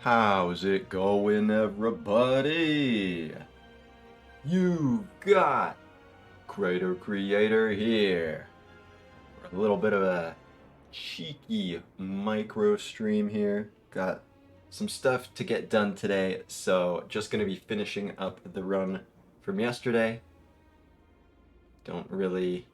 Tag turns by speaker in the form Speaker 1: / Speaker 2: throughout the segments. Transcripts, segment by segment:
Speaker 1: How's it going, everybody? You've got Creator here. A little bit of a cheeky micro stream here. Got some stuff to get done today, so just gonna be finishing up the run from yesterday. Don't really,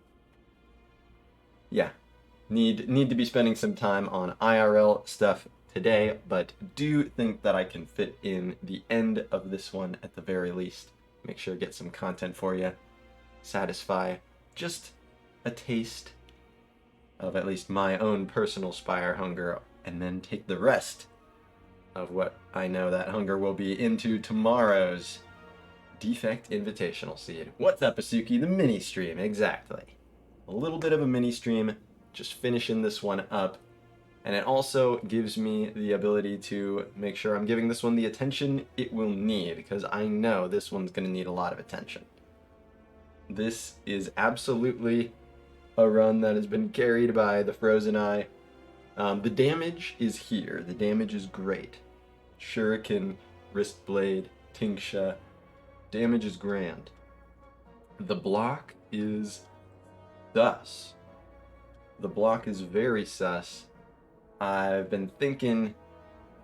Speaker 1: need to be spending some time on IRL stuff today, but do think that I can fit in the end of this one at the very least. Make sure to get some content for you, satisfy just a taste of at least my own personal Spire hunger, and then take the rest of what I know that hunger will be into tomorrow's Defect Invitational Seed. What's up, Asuki? The mini stream, exactly. A little bit of a mini stream, just finishing this one up. And it also gives me the ability to make sure I'm giving this one the attention it will need, because I know this one's going to need a lot of attention. This is absolutely a run that has been carried by the Frozen Eye. The damage is here. The damage is great. Shuriken, Wrist Blade, Tinksha. Damage is grand. The block is sus. The block is very sus. I've been thinking,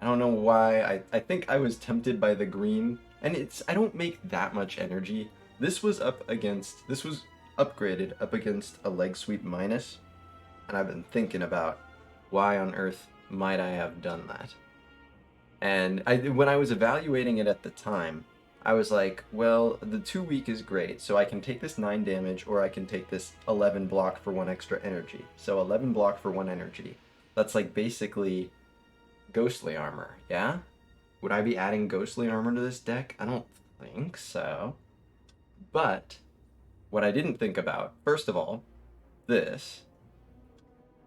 Speaker 1: I don't know why, I think I was tempted by the green, and I don't make that much energy. This was upgraded up against a leg sweep minus, and I've been thinking about why on earth might I have done that. And when I was evaluating it at the time, I was like, well, the 2 week is great, so I can take this 9 damage, or I can take this 11 block for 1 extra energy. So 11 block for 1 energy. That's like basically ghostly armor, yeah? Would I be adding ghostly armor to this deck? I don't think so. But what I didn't think about, first of all, this.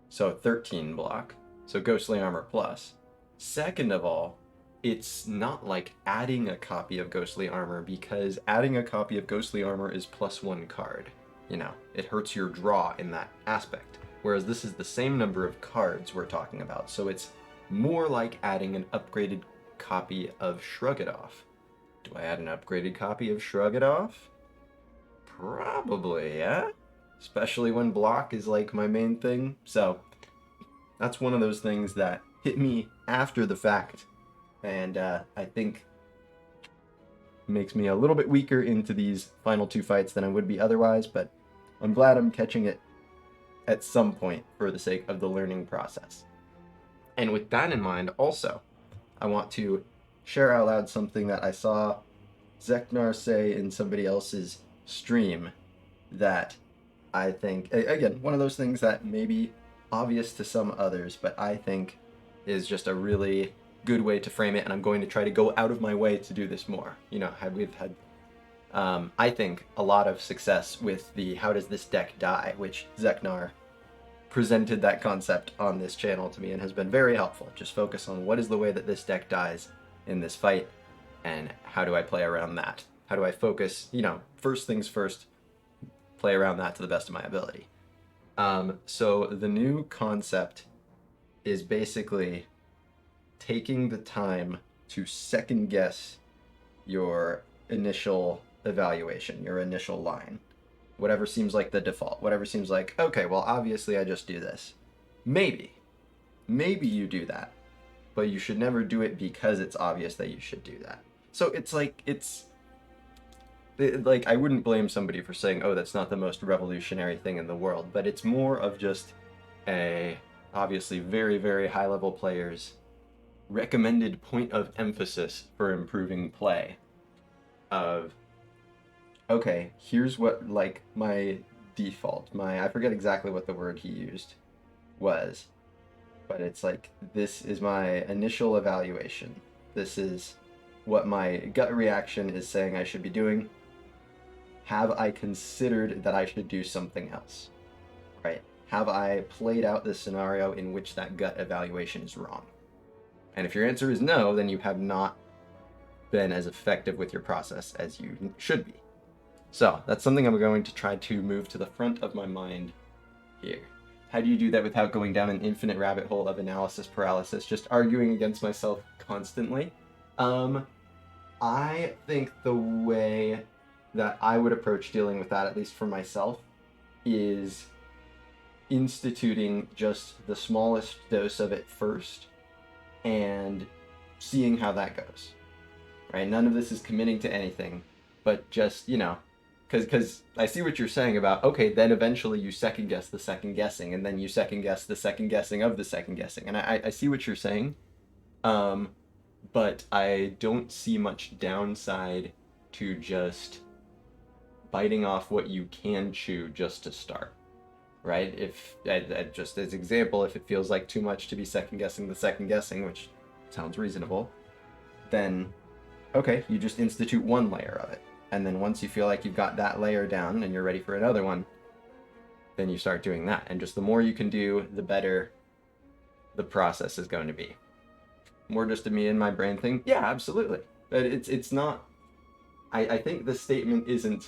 Speaker 1: So 13 block, so ghostly armor plus. Second of all, it's not like adding a copy of ghostly armor, because adding a copy of ghostly armor is +1 card. You know, it hurts your draw in that aspect. Whereas this is the same number of cards we're talking about, so it's more like adding an upgraded copy of Shrug It Off. Do I add an upgraded copy of Shrug It Off? Probably, yeah? Especially when block is like my main thing. So that's one of those things that hit me after the fact, and I think makes me a little bit weaker into these final 2 fights than I would be otherwise, but I'm glad I'm catching it at some point for the sake of the learning process. And with that in mind, also, I want to share out loud something that I saw Zeknar say in somebody else's stream that I think, again, one of those things that may be obvious to some others, but I think is just a really good way to frame it, and I'm going to try to go out of my way to do this more. You know, we've had I think, a lot of success with the how does this deck die, which Zeknar presented that concept on this channel to me and has been very helpful. Just focus on what is the way that this deck dies in this fight, and how do I play around that? How do I focus, you know, first things first, play around that to the best of my ability. So the new concept is basically taking the time to second guess your initial evaluation, your initial line. Whatever seems like the default, whatever seems like, okay, well, obviously I just do this. Maybe you do that, but you should never do it because it's obvious that you should do that. So it's like, I wouldn't blame somebody for saying, oh, that's not the most revolutionary thing in the world, but it's more of just a, obviously, very, very high-level players' recommended point of emphasis for improving play of, okay, here's what, like, my default, I forget exactly what the word he used was, but it's like, this is my initial evaluation. This is what my gut reaction is saying I should be doing. Have I considered that I should do something else, right? Have I played out this scenario in which that gut evaluation is wrong? And if your answer is no, then you have not been as effective with your process as you should be. So that's something I'm going to try to move to the front of my mind here. how do you do that without going down an infinite rabbit hole of analysis paralysis, just arguing against myself constantly? I think the way that I would approach dealing with that, at least for myself, is instituting just the smallest dose of it first and seeing how that goes. Right? None of this is committing to anything, but just, because I see what you're saying about, okay, then eventually you second guess the second guessing, and then you second guess the second guessing of the second guessing. And I see what you're saying. But I don't see much downside to just biting off what you can chew just to start, right? If just as example, if it feels like too much to be second guessing the second guessing, which sounds reasonable, then okay, you just institute one layer of it. And then once you feel like you've got that layer down and you're ready for another one, then you start doing that. And just the more you can do, the better the process is going to be. More just a me and my brain thing? Yeah, absolutely. But it's not... I think the statement isn't,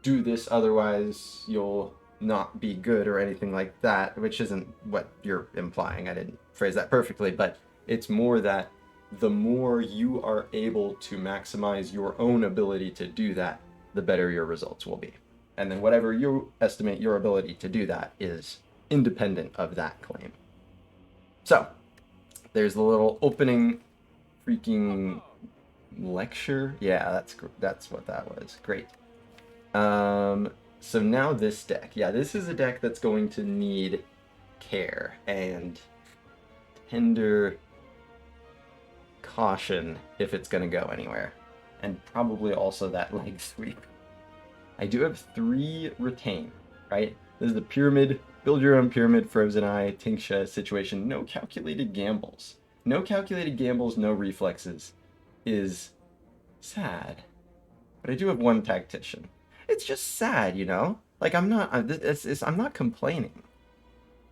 Speaker 1: do this, otherwise you'll not be good or anything like that, which isn't what you're implying. I didn't phrase that perfectly, but it's more that the more you are able to maximize your own ability to do that, the better your results will be. And then whatever you estimate your ability to do that is independent of that claim. So, there's the little opening freaking lecture. Yeah, that's what that was. Great. So now this deck. Yeah, this is a deck that's going to need care and tender caution if it's going to go anywhere. And probably also that leg sweep. I do have 3 retain, right? This is the pyramid, build your own pyramid, Frozen Eye, Tinksha situation. No calculated gambles. No calculated gambles, no reflexes is sad. But I do have 1 tactician. It's just sad, Like, I'm not complaining.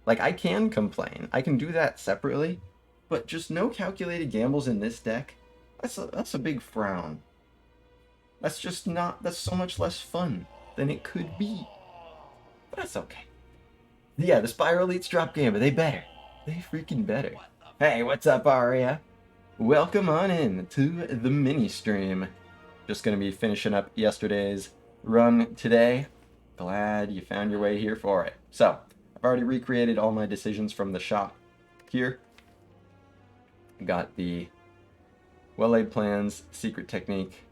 Speaker 1: Like, I can complain. I can do that separately. But just no calculated gambles in this deck, that's a big frown. That's so much less fun than it could be. But that's okay. Yeah, the Spiral Elites drop Gambit. They better. They freaking better. Hey, what's up, Aria? Welcome on in to the mini stream. Just gonna be finishing up yesterday's run today. Glad you found your way here for it. So, I've already recreated all my decisions from the shop here. Got the well-laid plans, secret technique,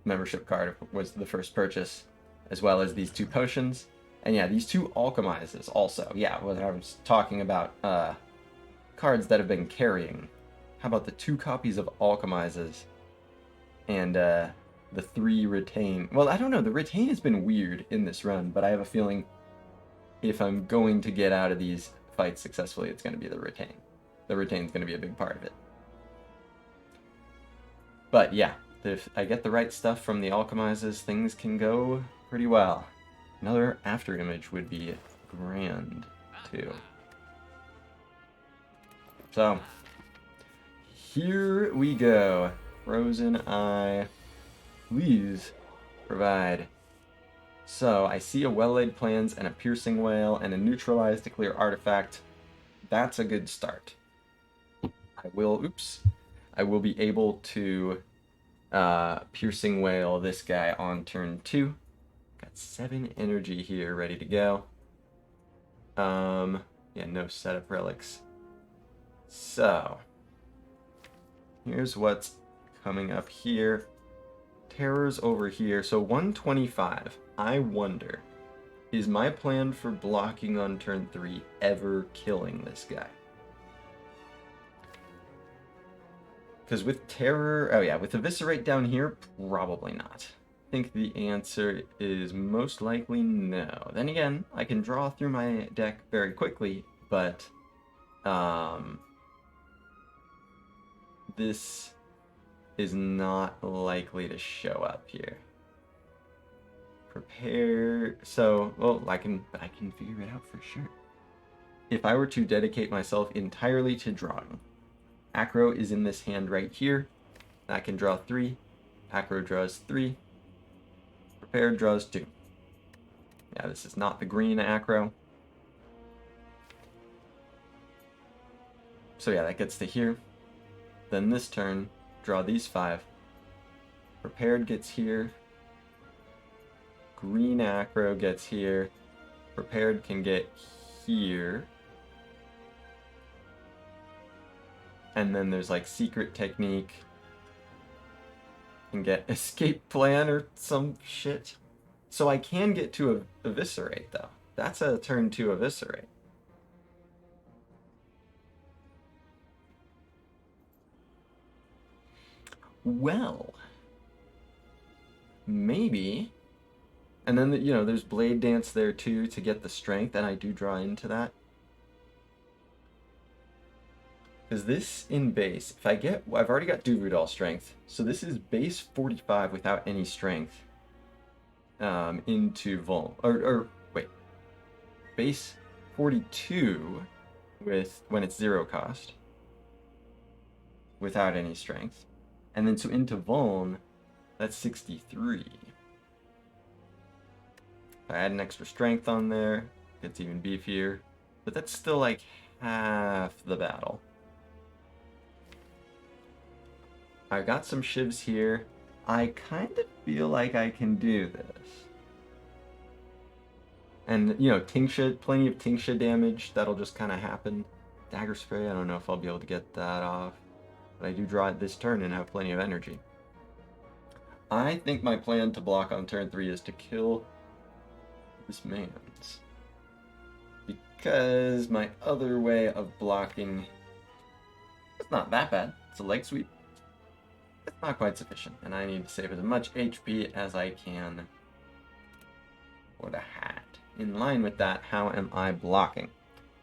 Speaker 1: membership card was the first purchase, as well as these 2 potions. And yeah, these 2 alchemizes also. Yeah, when I was talking about cards that have been carrying. How about the 2 copies of alchemizes and the 3 retain? Well, I don't know. The retain has been weird in this run, but I have a feeling if I'm going to get out of these fights successfully, it's going to be the retain. The retain's going to be a big part of it. But yeah, if I get the right stuff from the alchemizes, things can go pretty well. Another after image would be grand, too. So, here we go. Frozen Eye, please provide. So, I see a well-laid plans and a piercing whale and a neutralize to clear artifact. That's a good start. I will be able to piercing whale this guy on turn 2. Got 7 energy here ready to go. Yeah, no setup relics. So, here's what's coming up here. Terror's over here. So 125. I wonder, is my plan for blocking on turn 3 ever killing this guy? Because with Terror, with Eviscerate down here, probably not. I think the answer is most likely no. Then again, I can draw through my deck very quickly, but this is not likely to show up here. Prepare. So, well, I can figure it out for sure. If I were to dedicate myself entirely to drawing, Acro is in this hand right here. I can draw 3. Acro draws 3. Prepared draws 2. Yeah, this is not the green Acro. So yeah, that gets to here. Then this turn, draw these 5. Prepared gets here. Green Acro gets here. Prepared can get here. And then there's like Secret Technique. Can get Escape Plan or some shit. So I can get to Eviscerate though. That's a turn 2 Eviscerate. Well, maybe. And then, you know, there's Blade Dance there too to get the strength, and I do draw into that. Because this in base, if I get, I've already got Duvrudal strength, so this is base 45 without any strength into Vul. Or wait, base 42 with when it's 0 cost without any strength. And then so into Vuln, that's 63. If I add an extra strength on there, it's even beefier. But that's still like half the battle. I've got some shivs here. I kind of feel like I can do this. And, you know, Tingsha, plenty of Tingsha damage. That'll just kind of happen. Dagger Spray, I don't know if I'll be able to get that off. But I do draw it this turn and have plenty of energy. I think my plan to block on turn 3 is to kill this man's. Because my other way of blocking... It's not that bad. It's a leg sweep. It's not quite sufficient, and I need to save as much HP as I can for the hat. In line with that, how am I blocking?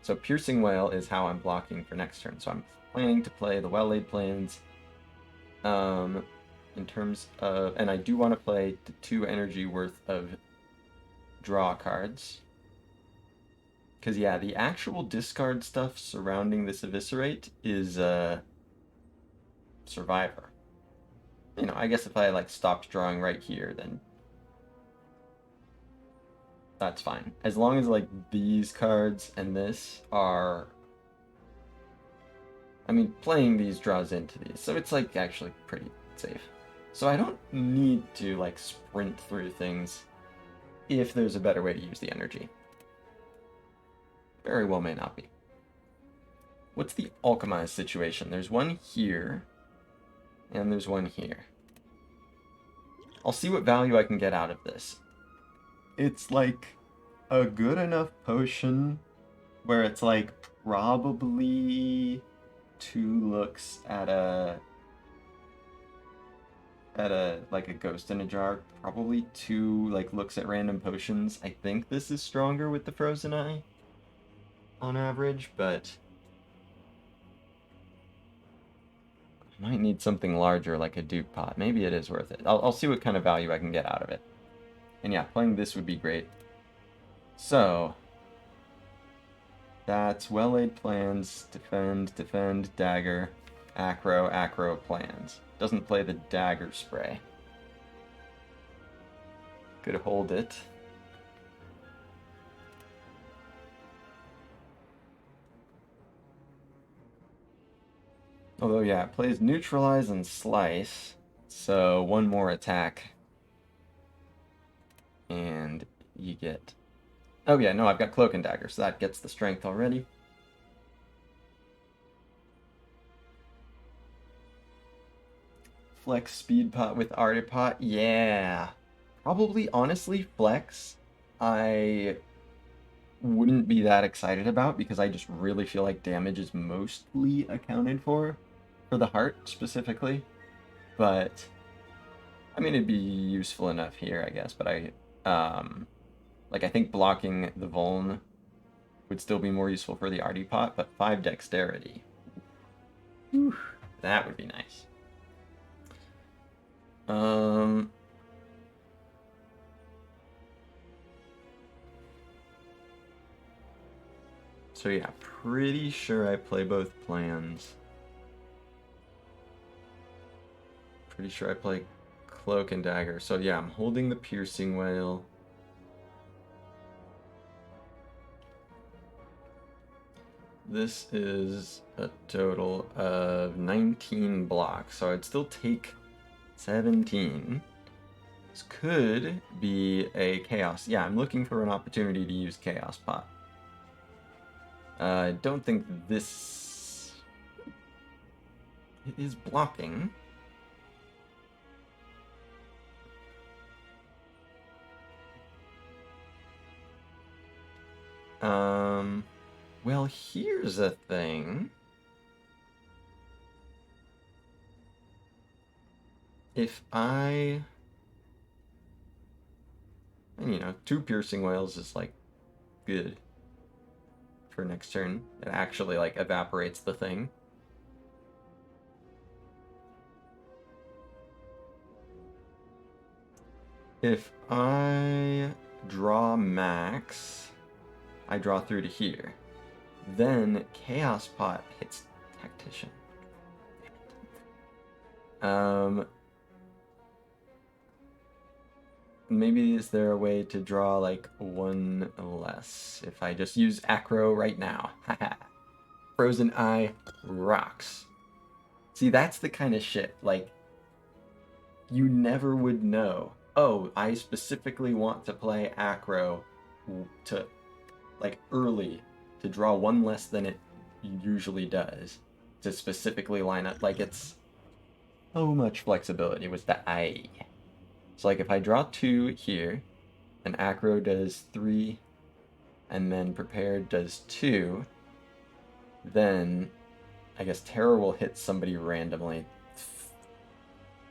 Speaker 1: So Piercing Wail is how I'm blocking for next turn. So I'm planning to play the Well-Laid Plans in terms of... And I do want to play the 2 energy worth of draw cards. Because, yeah, the actual discard stuff surrounding this Eviscerate is Survivor. You know, I guess if I, like, stopped drawing right here, then that's fine. As long as, like, these cards and this are... I mean, playing these draws into these, so it's, like, actually pretty safe. So I don't need to, like, sprint through things if there's a better way to use the energy. Very well may not be. What's the Alchemized situation? There's one here, and there's one here. I'll see what value I can get out of this. It's like a good enough potion where it's like probably 2 looks at a like a ghost in a jar. Probably 2 like looks at random potions. I think this is stronger with the Frozen Eye on average, but I might need something larger like a Duke Pot. Maybe it is worth it. I'll see what kind of value I can get out of it. And yeah, playing this would be great. So, that's Well-Laid Plans, defend, defend, dagger, acro, acro, plans. Doesn't play the Dagger Spray. Could hold it. Although, yeah, it plays Neutralize and Slice, so 1 more attack. And you get... Oh yeah, no, I've got Cloak and Dagger, so that gets the strength already. Flex Speed Pot with Artipot, yeah. Probably, honestly, Flex, I wouldn't be that excited about because I just really feel like damage is mostly accounted for the heart specifically. But, I mean, it'd be useful enough here, I guess, but I think blocking the Vuln would still be more useful for the Artipot, but 5 Dexterity. Whew, that would be nice. So yeah, pretty sure I play both plans. Pretty sure I play Cloak and Dagger. So yeah, I'm holding the Piercing Wail. this is a total of 19 blocks, so I'd still take 17. This could be a chaos. Yeah, I'm looking for an opportunity to use Chaos Pot. I don't think this... It is blocking. Well, here's a thing. If I... And, you know, 2 piercing wails is, like, good for next turn. It actually, like, evaporates the thing. If I draw max, I draw through to here. Then Chaos Pot hits Tactician. Maybe is there a way to draw like 1 less if I just use Acro right now? Haha. Frozen Eye rocks. See, that's the kind of shit, like, you never would know. Oh, I specifically want to play Acro to, like, early to draw 1 less than it usually does to specifically line up. Like, it's so much flexibility with the eye. So, like, if I draw 2 here, and Acro does 3, and then Prepared does 2, then I guess Terror will hit somebody randomly.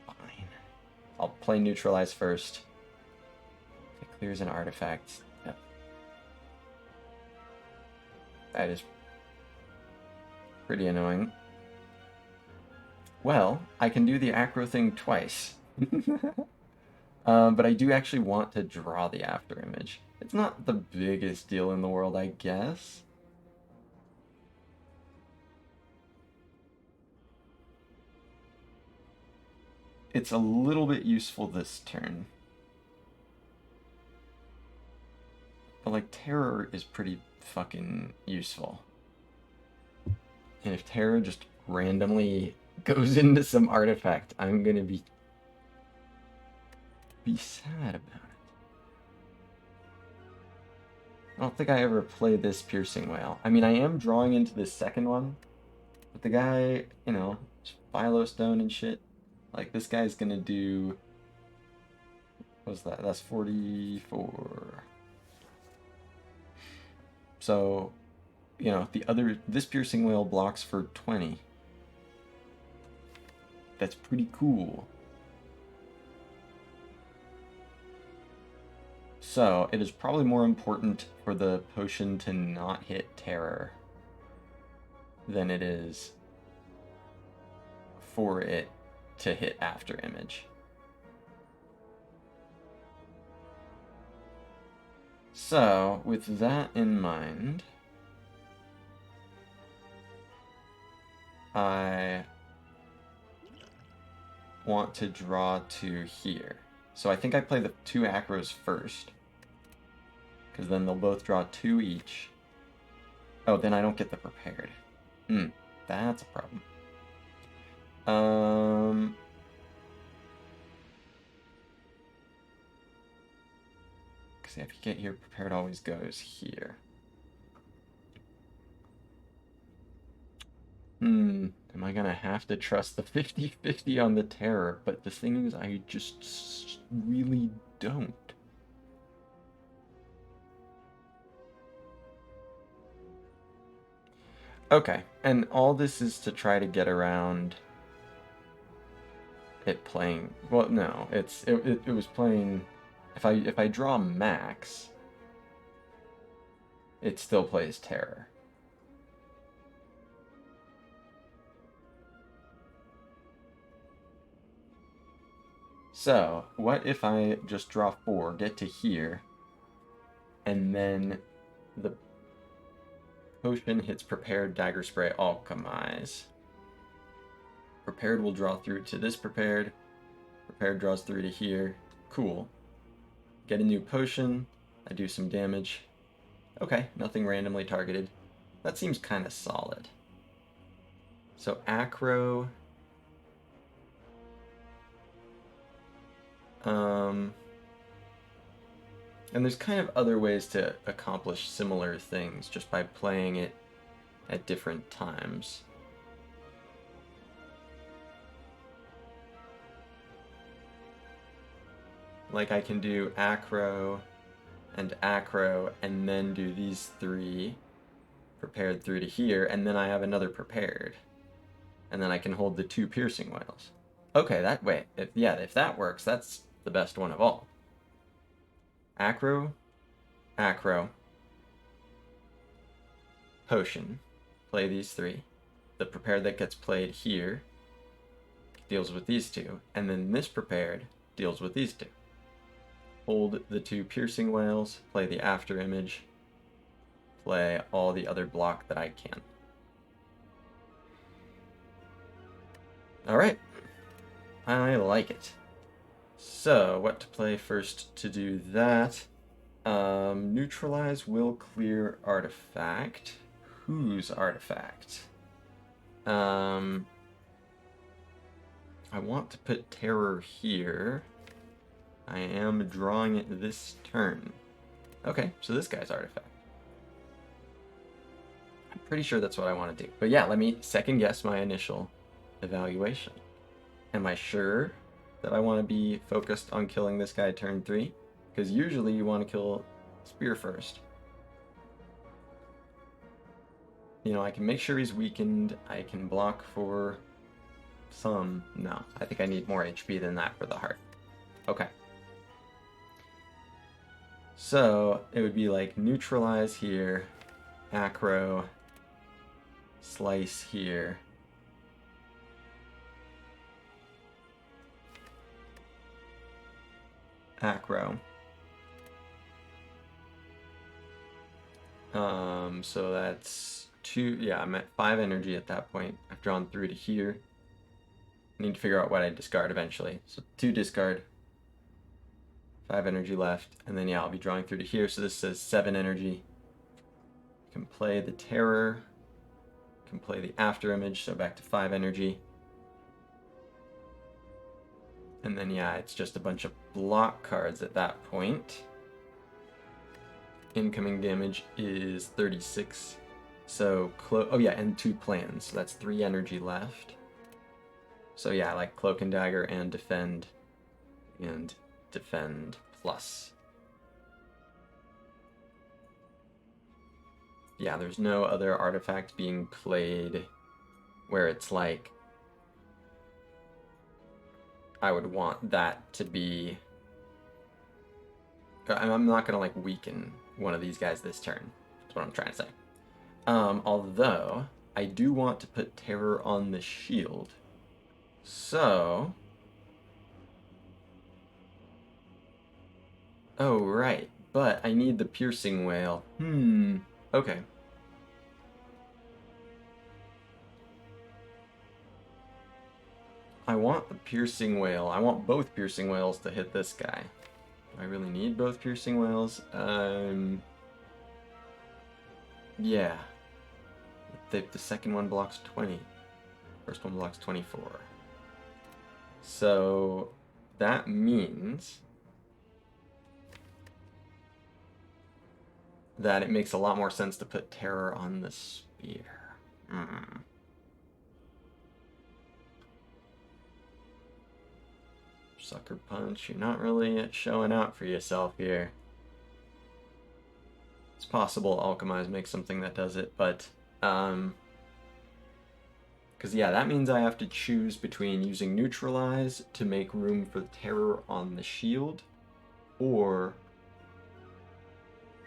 Speaker 1: Fine. I'll play Neutralize first. If it clears an artifact. Yep. That is pretty annoying. Well, I can do the Acro thing twice. But I do actually want to draw the after image. It's not the biggest deal in the world, I guess. It's a little bit useful this turn. But, like, Terror is pretty fucking useful. And if Terror just randomly goes into some artifact, I'm gonna be sad about it. I don't think I ever play this Piercing Wail. I mean, I am drawing into this second one, but the guy, you know, Philostone and shit. Like, this guy's gonna do... What's that? That's 44. So, you know, this Piercing Wail blocks for 20. That's pretty cool. So, it is probably more important for the potion to not hit Terror than it is for it to hit after image. So, with that in mind, I want to draw 2 here. So I think I play the 2 Acros first, because then they'll both draw 2 each. Oh, then I don't get the Prepared. That's a problem. Because if you get here, Prepared always goes here. Am I gonna have to trust the 50-50 on the Terror? But the thing is, I just really don't. Okay, and all this is to try to get around it playing... Well, no, it was playing... If I draw max, it still plays Terror. So, what if I just draw 4, get to here, and then the potion hits Prepared, Dagger Spray, Alchemize. Prepared will draw through to this Prepared. Prepared draws through to here. Cool. Get a new potion. I do some damage. Okay, nothing randomly targeted. That seems kind of solid. So acro. And there's kind of other ways to accomplish similar things just by playing it at different times. Like I can do acro and then do these three prepared through to here, and then I have another prepared. And then I can hold the 2 piercing wails. Okay, that way, if that works, that's the best one of all. Acro, potion. Play these 3. The prepared that gets played here deals with these 2, and then this prepared deals with these 2. Hold the 2 piercing wails, play the after image, play all the other block that I can. Alright. I like it. So, what to play first to do that? Neutralize will clear artifact. Whose artifact? I want to put terror here. I am drawing it this turn. Okay, so this guy's artifact. I'm pretty sure that's what I want to do. But yeah, let me second guess my initial evaluation. Am I sure that I want to be focused on killing this guy turn 3? Because usually you want to kill Spear first. You know, I can make sure he's weakened. I can block for some. No, I think I need more HP than that for the heart. Okay. So it would be like neutralize here, acro, slice here. Acro. So that's 2, yeah, I'm at 5 energy at that point. I've drawn through to here. I need to figure out what I discard eventually. So 2 discard, 5 energy left, and then yeah, I'll be drawing through to here. So this says 7 energy. You can play the terror, you can play the after image, so back to 5 energy. And then yeah, it's just a bunch of block cards at that point. Incoming damage is 36. So, oh yeah, and 2 plans. So that's 3 energy left. So yeah, like Cloak and Dagger and Defend plus. Yeah, there's no other artifact being played where it's like I would want that to be... I'm not going to like weaken one of these guys this turn. That's what I'm trying to say. Although, I do want to put Terror on the shield. So... Oh, right. But I need the Piercing Wail. Okay. I want the Piercing Wail. I want both Piercing Wails to hit this guy. Do I really need both Piercing Wails? Yeah. The second one blocks 20. First one blocks 24. So that means that it makes a lot more sense to put Terror on the Spear. Sucker Punch, you're not really showing out for yourself here. It's possible Alchemize makes something that does it, but because yeah, that means I have to choose between using Neutralize to make room for Terror on the shield, or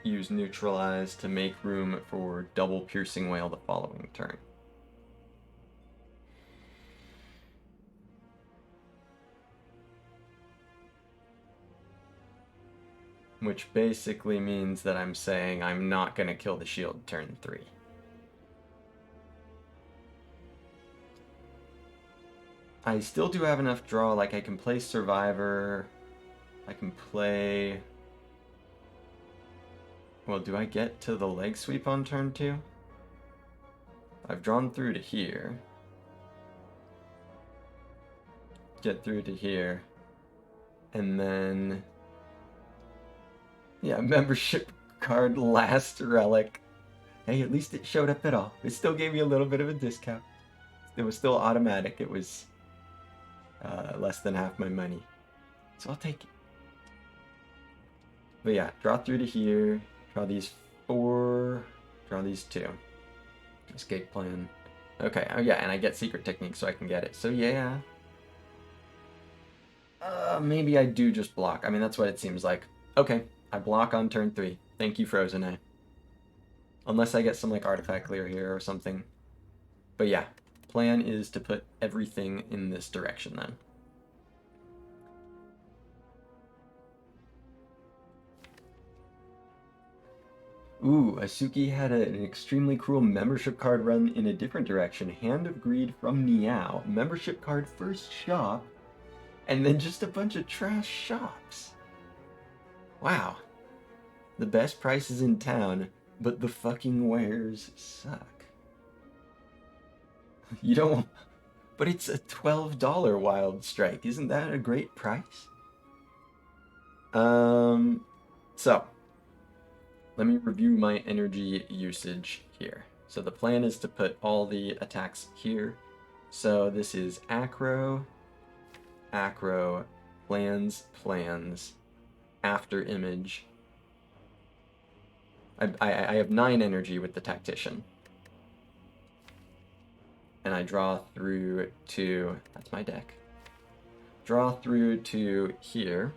Speaker 1: use Neutralize to make room for double Piercing Wail the following turn. Which basically means that I'm saying I'm not going to kill the shield turn 3. I still do have enough draw, like I can play Survivor, I can play... Well, do I get to the leg sweep on turn 2? I've drawn through to here. Get through to here. And then... yeah, membership card last relic. Hey, at least it showed up at all. It still gave me a little bit of a discount. It was still automatic. It was less than half my money. So I'll take it. But yeah, draw through to here. Draw these 4. Draw these 2. Escape plan. Okay, oh yeah, and I get secret technique so I can get it. So yeah. Maybe I do just block. I mean, that's what it seems like. Okay, I block on turn 3. Thank you, Frozen Eye. Unless I get some, like, artifact clear here or something. But yeah, plan is to put everything in this direction then. Ooh, Asuki had an extremely cruel membership card run in a different direction. Hand of Greed from Niao. Membership card first shop. And then just a bunch of trash shops. Wow. The best prices in town, but the fucking wares suck. You don't... But it's a $12 Wild Strike. Isn't that a great price? So... let me review my energy usage here. So the plan is to put all the attacks here. So this is acro, plans, after image. I have 9 energy with the tactician. And I draw through to, that's my deck. Draw through to here.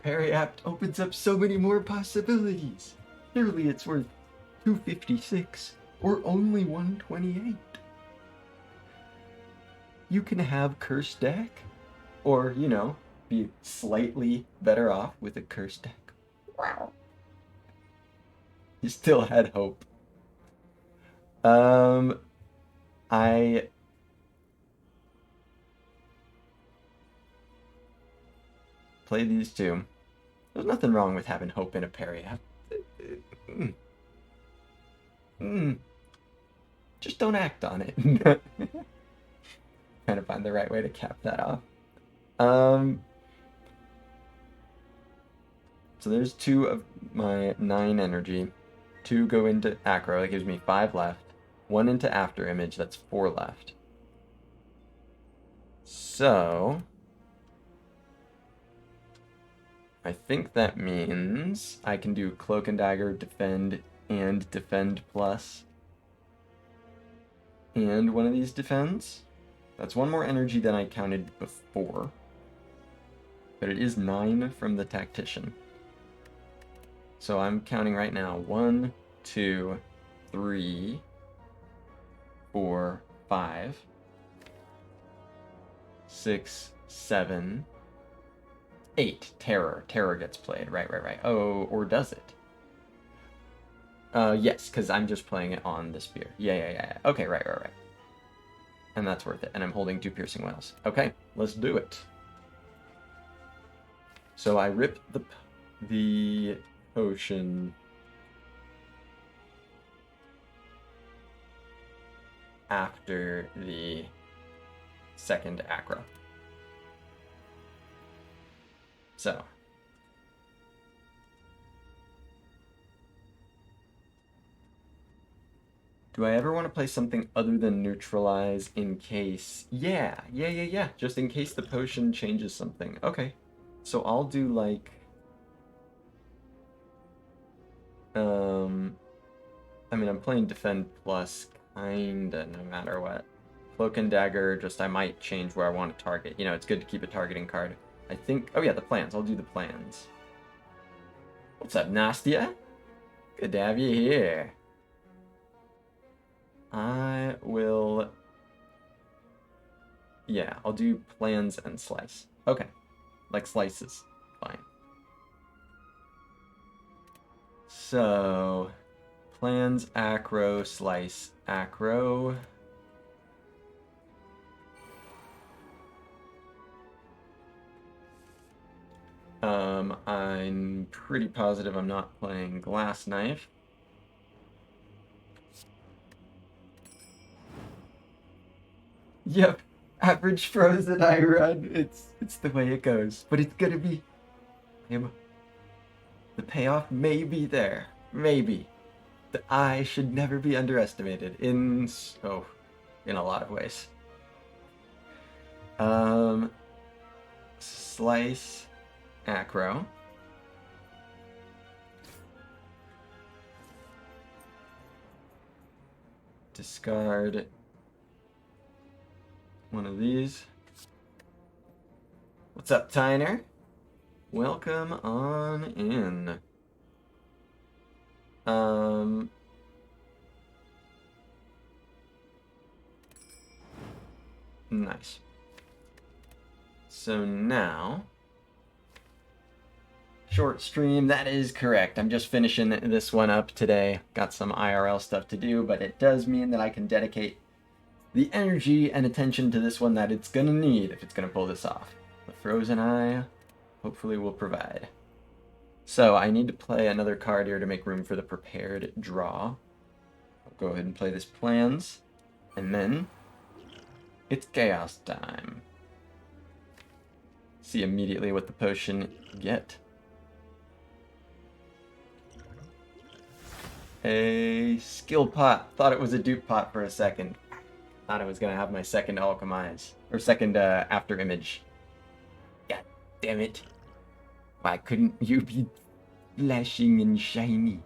Speaker 1: Parry Apt opens up so many more possibilities. Surely it's worth 256 or only 128. You can have Curse deck, or, you know, be slightly better off with a Curse deck. Wow. You still had hope. I play these 2. There's nothing wrong with having hope in a parry. Just don't act on it. Trying to find the right way to cap that off. So there's 2 of my 9 energy. 2 go into acro, that gives me 5 left. 1 into after image, that's 4 left. So... I think that means I can do Cloak and Dagger, Defend, and Defend Plus. And one of these defends. That's 1 more energy than I counted before. But it is 9 from the Tactician. So I'm counting right now. 1, 2, 3, 4, 5, 6, 7, 8. Terror. Terror gets played. Right. Oh, or does it? Yes, because I'm just playing it on the spear. Yeah. Okay, right. And that's worth it. And I'm holding 2 piercing wells. Okay, let's do it. So I rip the potion after the second acro. So do I ever want to play something other than neutralize in case? Yeah. Just in case the potion changes something. Okay. So I'll do like I mean, I'm playing Defend Plus kinda no matter what. Cloak and Dagger, just I might change where I want to target. You know, it's good to keep a targeting card. I think, oh yeah, the plans. I'll do the plans. What's up, Nastia? Good to have you here. I will... yeah, I'll do plans and slice. Okay. Like slices. Fine. So... plans, acro, slice, acro... I'm pretty positive I'm not playing Glass Knife. Yep, average frozen I run. It's the way it goes, but it's gonna be. The payoff may be there, maybe. The eye should never be underestimated in in a lot of ways. Slice acro. Discard one of these. What's up, Tyner? Welcome on in. Nice. So now, short stream, that is correct. I'm just finishing this one up today. Got some IRL stuff to do, but it does mean that I can dedicate the energy and attention to this one that it's gonna need if it's gonna pull this off. The Frozen Eye hopefully will provide. So I need to play another card here to make room for the prepared draw. I'll go ahead and play this plans, and then it's chaos time. See immediately what the potion get. A skill pot. Thought it was a dupe pot for a second. Thought I was gonna have my second alchemize or second after image. God damn it! Why couldn't you be flashing and shiny?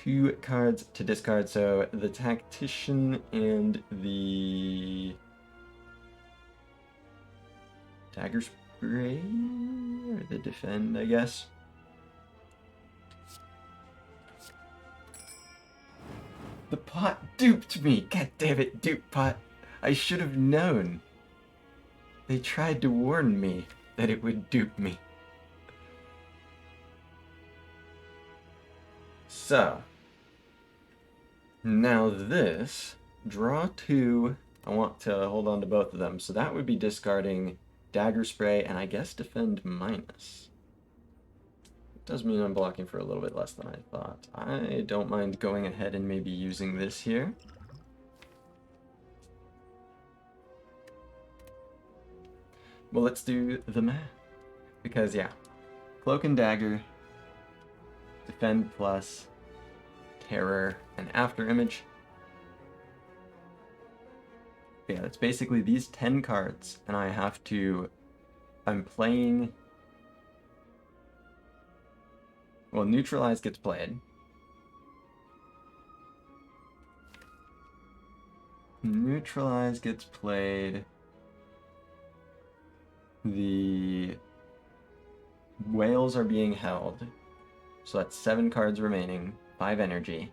Speaker 1: 2 cards to discard, so the Tactician and the Dagger Spray, or the Defend, I guess. The pot duped me! God damn it, dupe pot! I should have known. They tried to warn me that it would dupe me. So, now this, draw 2, I want to hold on to both of them, so that would be discarding Dagger Spray and I guess Defend minus. It does mean I'm blocking for a little bit less than I thought. I don't mind going ahead and maybe using this here. Well, let's do the math. Because, yeah, Cloak and Dagger, Defend plus, Terror, and After Image. Yeah, it's basically these 10 cards, and I have to... I'm playing... Well, Neutralize gets played. Neutralize gets played. The whales are being held. So that's 7 cards remaining, 5 energy.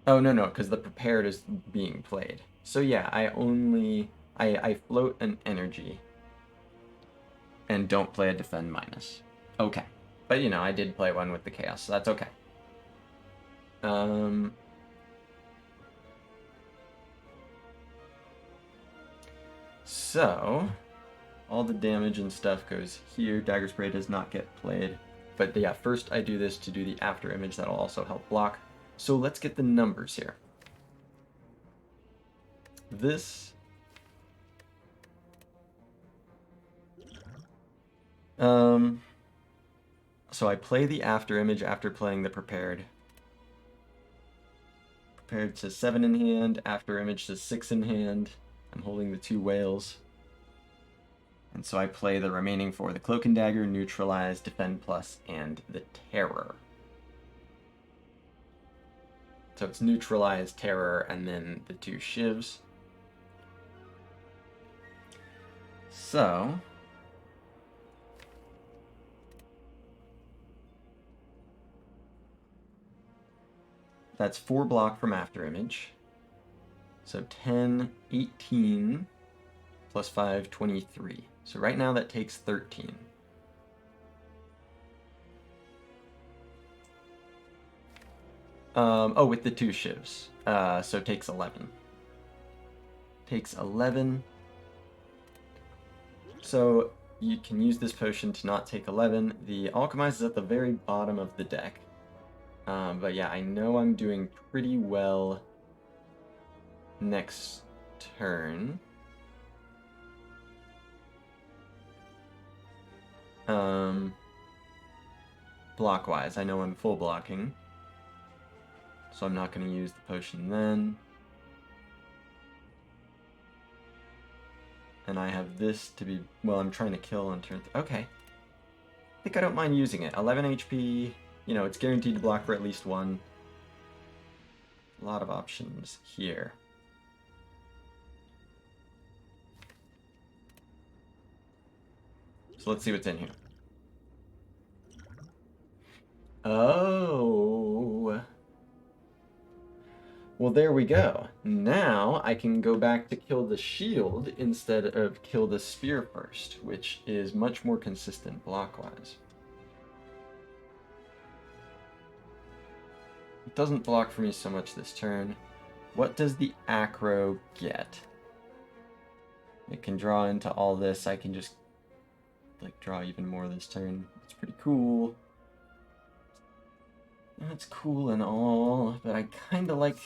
Speaker 1: Oh, no, because the prepared is being played. So yeah, I float an energy and don't play a defend minus. Okay. But you know, I did play one with the chaos, so that's okay. So, all the damage and stuff goes here. Dagger Spray does not get played. But yeah, first I do this to do the after image. That'll also help block. So let's get the numbers here. This... So I play the after image after playing the prepared. Prepared says 7 in hand, after image says 6 in hand. I'm holding the 2 whales. And so I play the remaining 4, the Cloak and Dagger, Neutralize, Defend Plus, and the Terror. So it's Neutralize, Terror, and then the 2 shivs. So... that's 4 block from after image. So 10, 18, plus 5, 23. So right now that takes 13. Oh, with the 2 shivs. So takes 11. Takes 11. So you can use this potion to not take 11. The Alchemize is at the very bottom of the deck. But yeah, I know I'm doing pretty well next turn. Block-wise, I know I'm full blocking. So I'm not going to use the potion then. And I have this to be... Well, I'm trying to kill on turn... Okay. I think I don't mind using it. 11 HP. You know, it's guaranteed to block for at least 1. A lot of options here. So let's see what's in here. Oh. Well, there we go. Now I can go back to kill the shield instead of kill the spear first, which is much more consistent block-wise. It doesn't block for me so much this turn. What does the acro get? It can draw into all this. I can just like draw even more this turn. It's pretty cool. That's cool and all, but I kind of like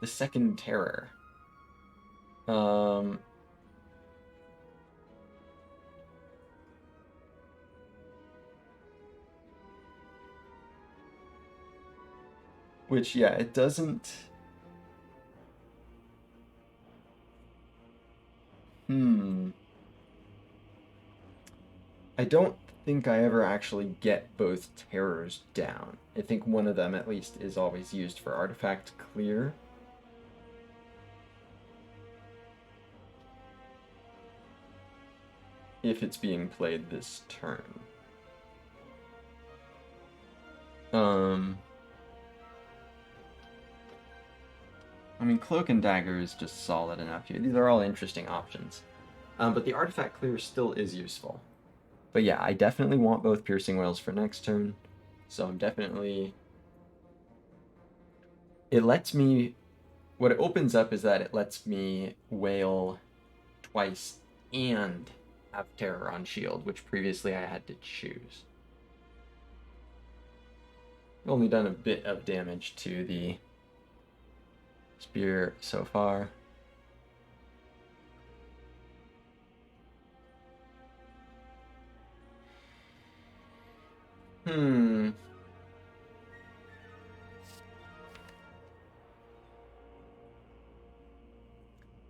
Speaker 1: the second terror. Which, yeah, it doesn't... I don't think I ever actually get both terrors down. I think one of them, at least, is always used for artifact clear. If it's being played this turn. I mean, Cloak and Dagger is just solid enough here. These are all interesting options. But the artifact clear still is useful. But yeah, I definitely want both Piercing Wails for next turn. So I'm definitely... It lets me... What it opens up is that it lets me wail twice and have Terror on shield, which previously I had to choose. I've only done a bit of damage to the spear so far.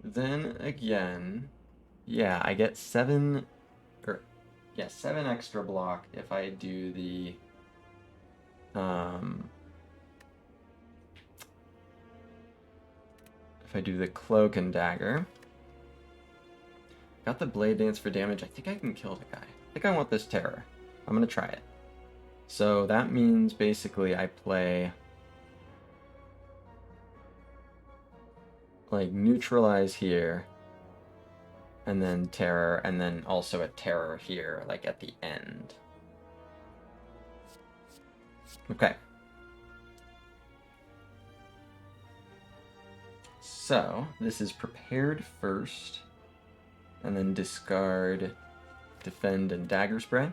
Speaker 1: Then again, yeah, I get 7 extra block if I do the Cloak and Dagger. Got the Blade Dance for damage. I think I can kill the guy. I think I want this Terror. I'm gonna try it. So that means basically I play like Neutralize here, and then Terror, and then also a Terror here, like at the end. Okay. So this is Prepared first, and then discard Defend and Dagger Spray.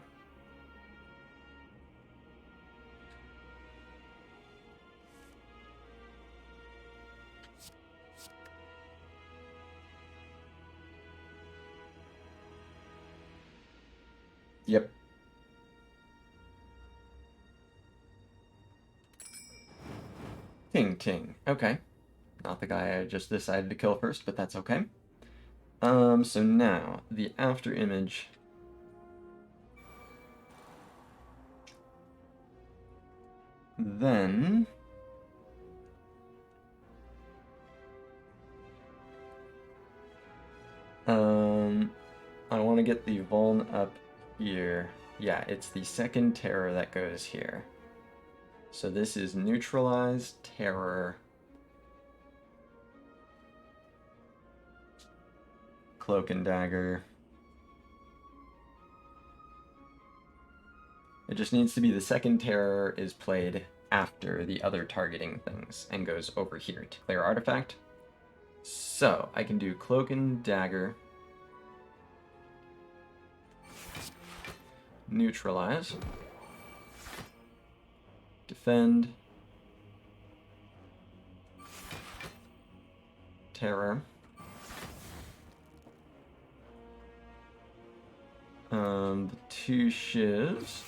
Speaker 1: Yep. Ting Ting. Okay. Not the guy I just decided to kill first, but that's okay. So now, the after image. Then... I want to get the Vuln up here. Yeah, it's the second Terror that goes here. So this is Neutralize, Terror, Cloak and Dagger. It just needs to be the second Terror is played after the other targeting things and goes over here to clear artifact. So I can do Cloak and Dagger, neutralize, defend, terror, the 2 shivs,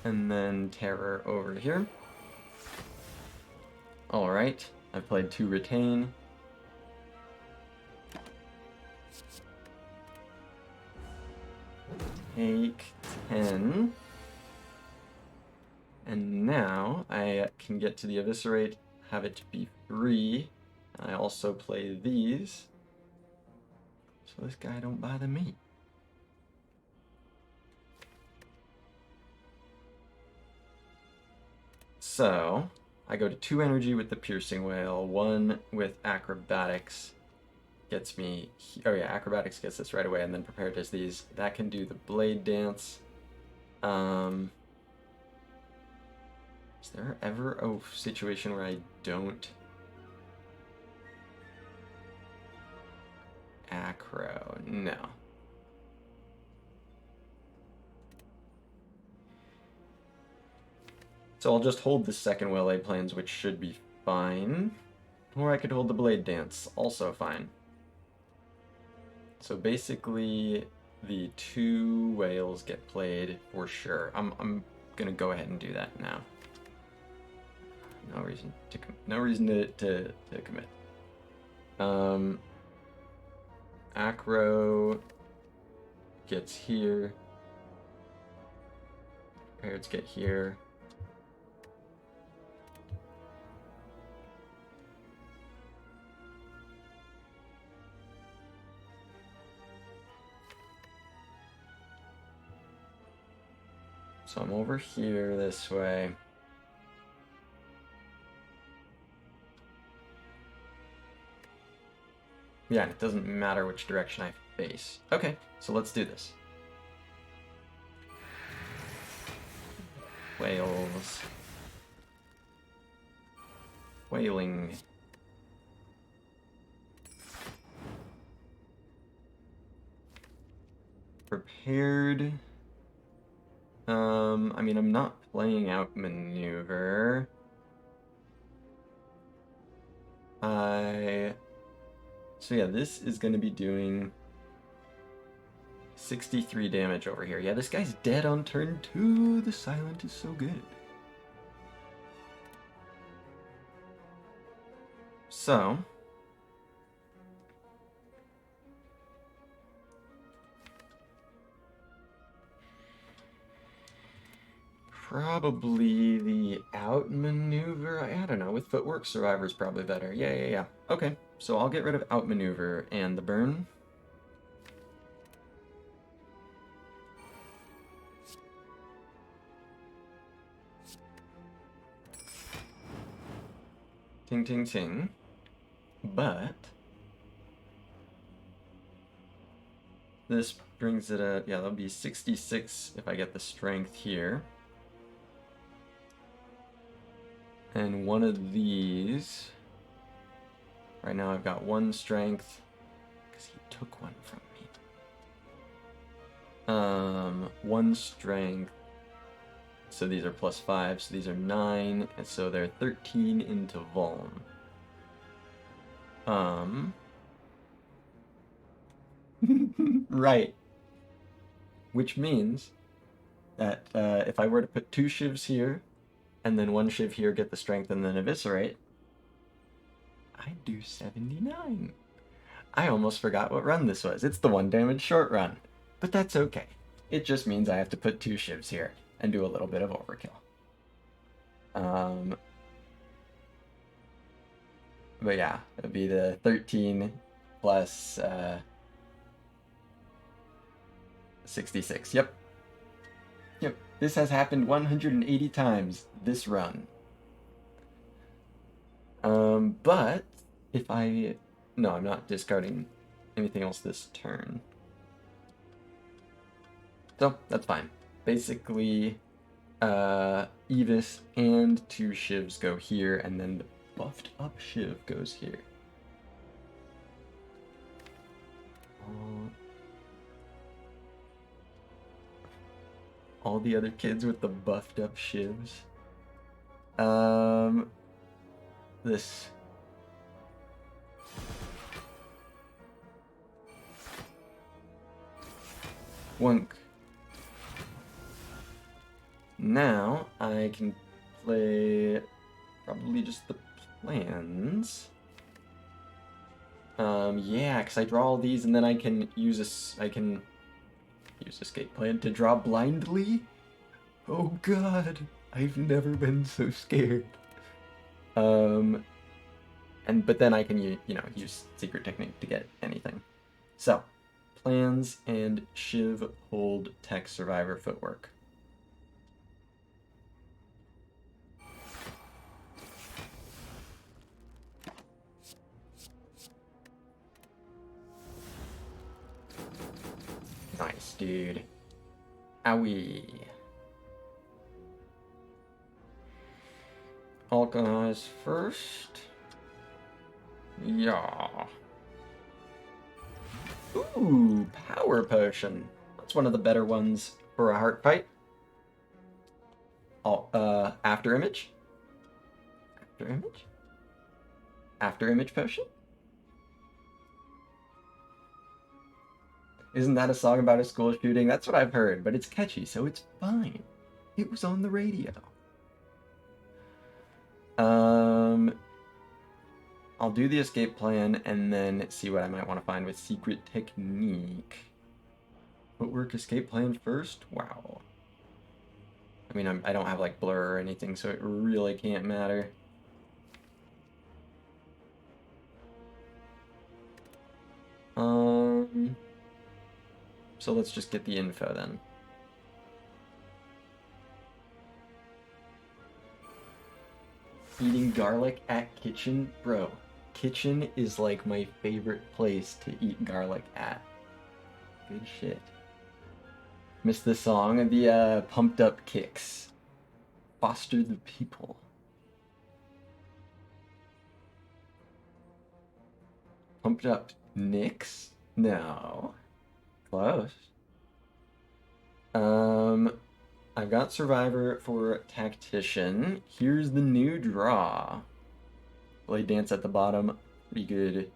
Speaker 1: and then terror over here. Alright, I've played 2 retain. Take 10. And now I can get to the Eviscerate, have it be free. I also play these, so this guy don't bother me. So I go to 2 energy with the Piercing Wail, 1 with Acrobatics. Gets me, oh yeah, Acrobatics gets this right away, and then Prepared does these. That can do the Blade Dance. Is there ever a situation where I don't acro? No. So I'll just hold the second Well-Laid Plans, which should be fine. Or I could hold the Blade Dance, also fine. So basically, the 2 whales get played for sure. I'm gonna go ahead and do that now. No reason to commit. Acro gets here. Prepareds get here. So I'm over here this way. Yeah, it doesn't matter which direction I face. Okay, so let's do this. Whales. Whaling. Prepared. I mean, I'm not playing Outmaneuver. So yeah, this is going to be doing 63 damage over here. Yeah, this guy's dead on turn 2. The silent is so good. So probably the Outmaneuver. I don't know. With Footwork, Survivor's probably better. Yeah. Okay, so I'll get rid of Outmaneuver and the burn. Ting, ting, ting. But this brings it at, yeah, that'll be 66 if I get the strength here. And one of these, right now I've got 1 strength, because he took 1 from me. 1 strength, so these are +5, so these are 9, and so they're 13 into Vuln. Right. Which means that if I were to put 2 shivs here, and then 1 shiv here, get the strength, and then eviscerate, I'd do 79. I almost forgot what run this was. It's the 1 damage short run. But that's okay. It just means I have to put 2 shivs here and do a little bit of overkill. But yeah, it would be the 13 plus 66. Yep. This has happened 180 times this run. But if no, I'm not discarding anything else this turn. So that's fine. basically, Evis and 2 shivs go here, and then the buffed up shiv goes here. All the other kids with the buffed up shivs. This. Wunk. Now I can play probably just the plans. Yeah, because I draw all these and then I can use escape plan to draw blindly. Oh god, I've never been so scared. But then I can use secret technique to get anything. So, plans and shiv hold tech survivor footwork. Nice, dude. Owie. Alkalize first. Yeah. Ooh, power potion. That's one of the better ones for a heart fight. After image? After image? After image potion? Isn't that a song about a school shooting? That's what I've heard, but it's catchy, so it's fine. It was on the radio. I'll do the escape plan and then see what I might want to find with secret technique. Footwork escape plan first? Wow. I mean, I don't have like blur or anything, so it really can't matter. So let's just get the info then. Eating garlic at kitchen? Bro, kitchen is like my favorite place to eat garlic at. Good shit. Missed the song? The pumped up kicks. Foster the people. Pumped up Knicks? No. Close. I've got Survivor for Tactician. Here's the new draw. Blade Dance at the bottom. Pretty good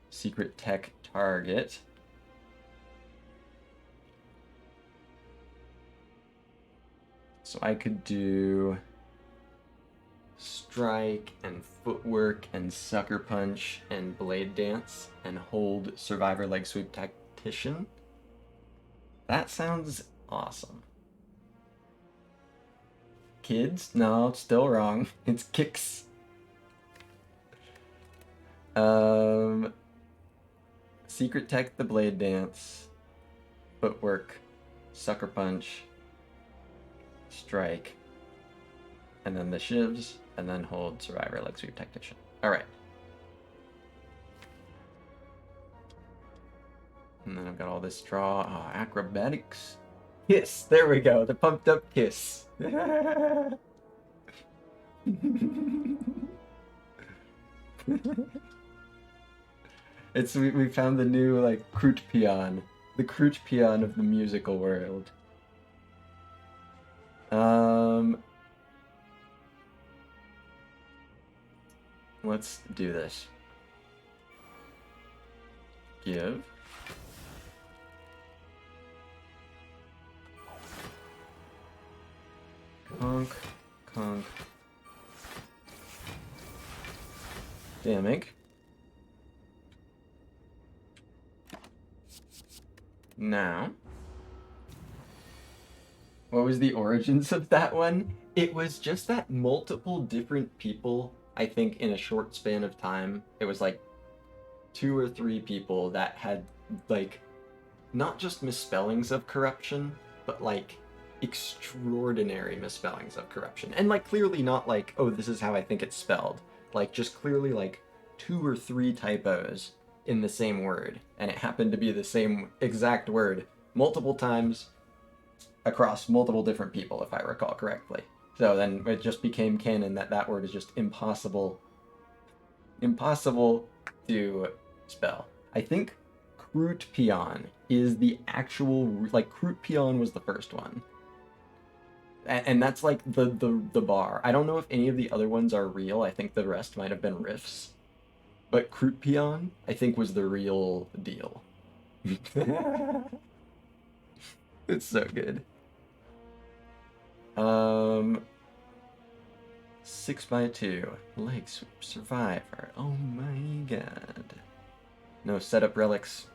Speaker 1: secret tech target. So I could do Strike and Footwork and Sucker Punch and Blade Dance and hold Survivor Leg Sweep Tactician. That sounds awesome. Kids? No, still wrong. It's kicks. Secret Tech, the Blade Dance, Footwork, Sucker Punch, Strike, and then the shivs, and then hold Survivor Leg Sweep Tactician. Alright. And then I've got all this draw. Oh, acrobatics. Kiss. There we go. The pumped up kiss. We found the new like Croupion. The Croupion of the musical world. Let's do this. Give. Conk, conk. Damage. Now. What was the origins of that one? It was just that multiple different people, I think in a short span of time, it was like 2 or 3 people that had like, not just misspellings of corruption, but like extraordinary misspellings of corruption. And like clearly not like, oh, this is how I think it's spelled. Like just clearly like 2 or 3 typos in the same word. And it happened to be the same exact word multiple times across multiple different people, if I recall correctly. So then it just became canon that that word is just impossible to spell. I think Croupion is the actual, like, Croupion was the first one. And that's like the bar. I don't know if any of the other ones are real. I think the rest might have been riffs. But Croupion, I think, was the real deal. It's so good. 6x2. Leg sweep. Survivor. Oh my god. No setup relics.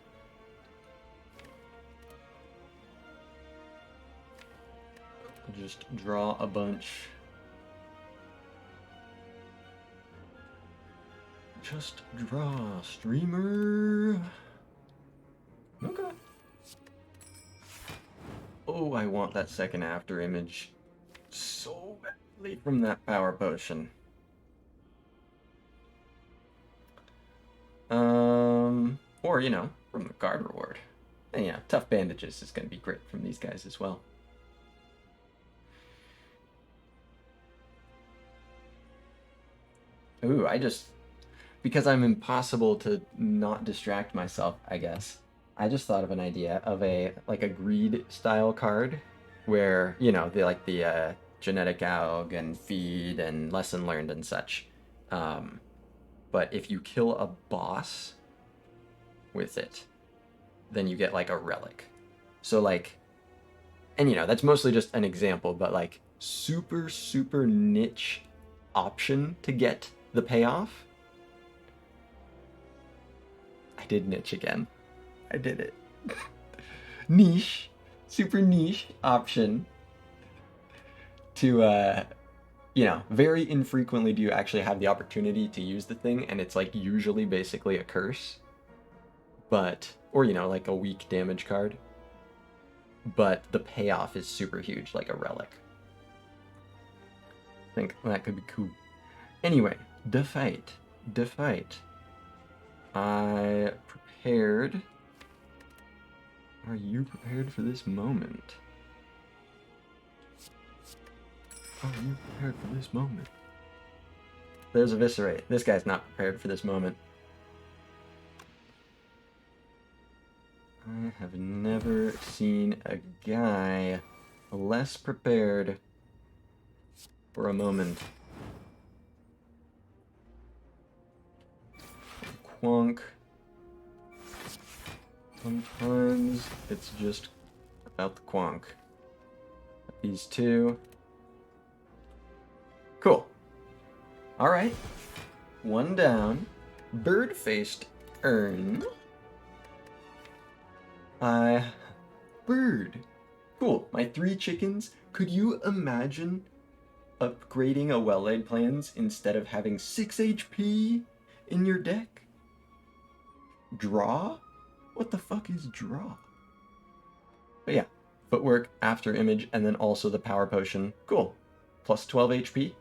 Speaker 1: Just draw a bunch. Just draw, streamer. Okay. Oh, I want that second after image so badly from that power potion. Or, you know, from the guard reward. And yeah, tough bandages is going to be great from these guys as well. Ooh, because I'm impossible to not distract myself, I guess. I just thought of an idea of like a greed style card where, you know, the genetic aug and feed and lesson learned and such. But if you kill a boss with it, then you get like a relic. So like, and you know, that's mostly just an example, but like super, super niche option to get the payoff. I did niche again. I did it. Niche, super niche option to, you know, very infrequently do you actually have the opportunity to use the thing, and it's like usually basically a curse. But, or, you know, like a weak damage card. But the payoff is super huge, like a relic. I think that could be cool. Anyway, the fight. I prepared. Are you prepared for this moment? Are you prepared for this moment? There's Eviscerate. This guy's not prepared for this moment. I have never seen a guy less prepared for a moment. Quonk. Sometimes it's just about the quonk. These two. Cool. Alright. One down. Bird-faced urn. Bird. Cool. My 3 chickens. Could you imagine upgrading a well-laid plans instead of having 6 HP in your deck? Draw? What the fuck is draw? But yeah, footwork, after image, and then also the power potion. Cool. Plus 12 HP.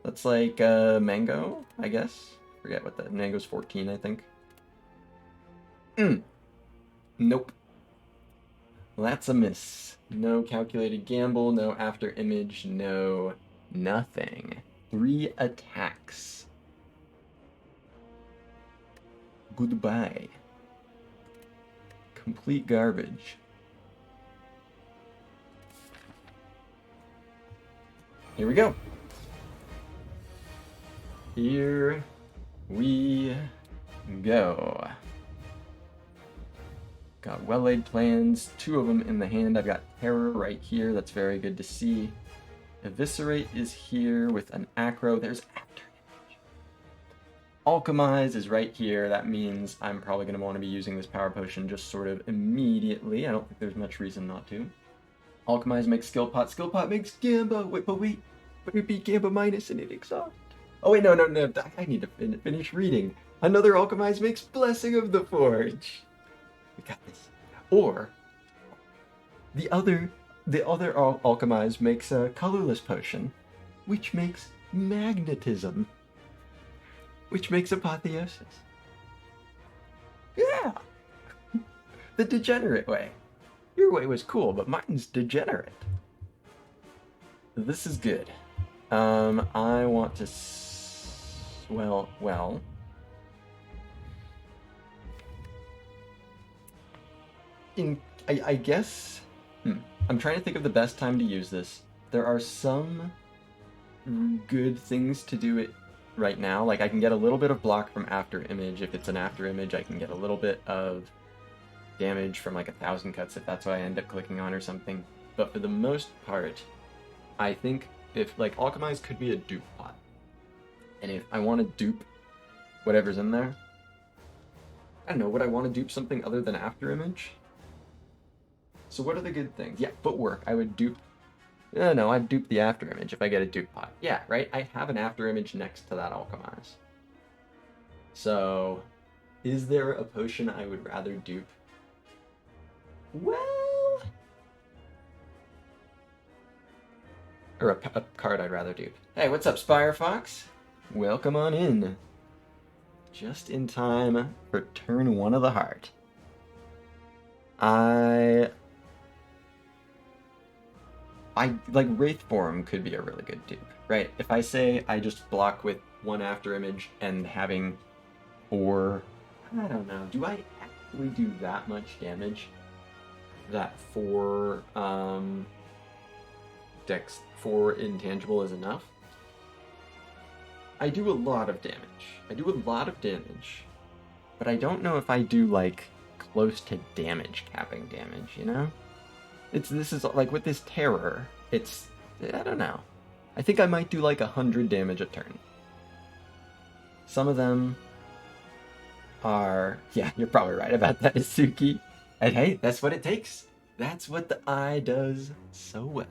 Speaker 1: That's like mango, I guess. Forget what that mango's 14, I think. Nope. That's a miss. No calculated gamble, no after image, no nothing. 3 attacks. Goodbye. Complete garbage. Here we go. Here we go. Got well-laid plans, 2 of them in the hand. I've got Terror right here. That's very good to see. Eviscerate is here with an acro. There's after image. Alchemize is right here. That means I'm probably going to want to be using this power potion just sort of immediately. I don't think there's much reason not to. Alchemize makes skill pot. Skill pot makes Gamba. Wait, but it'd be Gamba minus and it exhaust. Oh wait, no. I need to finish reading. Another Alchemize makes Blessing of the Forge. We got this. Or the other Alchemize makes a colorless potion, which makes magnetism, which makes apotheosis. Yeah, the degenerate way. Your way was cool, but mine's degenerate. This is good. I want to... well... I guess... I'm trying to think of the best time to use this. There are some good things to do it right now. Like, I can get a little bit of block from after image. If it's an after image, I can get a little bit of damage from like 1,000 cuts if that's what I end up clicking on or something. But for the most part, I think if, like, Alchemize could be a dupe pot. And if I want to dupe whatever's in there, I don't know, would I want to dupe something other than after image? So what are the good things? Yeah, footwork. I would dupe... No, I'd dupe the after image if I get a dupe pot. Yeah, right? I have an after image next to that Alchemize. So, is there a potion I would rather dupe? Well... or a card I'd rather dupe. Hey, what's up, Spire Fox? Welcome on in. Just in time for turn 1 of the heart. I like Wraith Form could be a really good dupe, right? If I say I just block with 1 after image and having 4, I don't know, do I actually do that much damage? That 4 Dex 4 intangible is enough? I do a lot of damage. But I don't know if I do like close to damage capping damage, you know? This is like with this terror, I don't know. I think I might do like 100 damage a turn. Some of them are, yeah, you're probably right about that, Isuki. And hey, that's what it takes. That's what the eye does so well.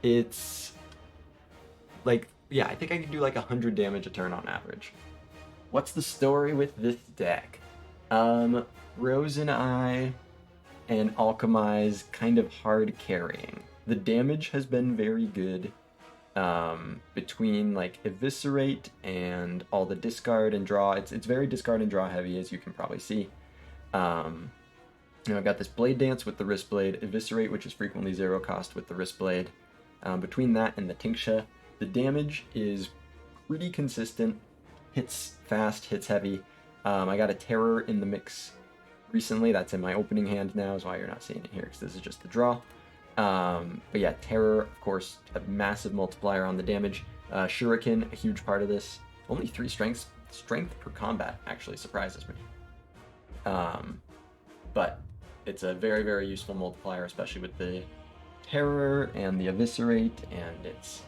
Speaker 1: It's like, yeah, I think I can do like 100 damage a turn on average. What's the story with this deck? Rose and I and Alchemize kind of hard carrying. The damage has been very good between like Eviscerate and all the discard and draw. It's very discard and draw heavy, as you can probably see. I've got this Blade Dance with the Wrist Blade, Eviscerate, which is frequently 0 cost with the Wrist Blade. Between that and the Tincture, the damage is pretty consistent. Hits fast, hits heavy. I got a Terror in the mix recently. That's in my opening hand now, is why you're not seeing it here, because this is just the draw. But yeah, Terror, of course, a massive multiplier on the damage. Shuriken, a huge part of this. Only 3 strength per combat actually surprises me. But it's a very, very useful multiplier, especially with the Terror and the Eviscerate, and it's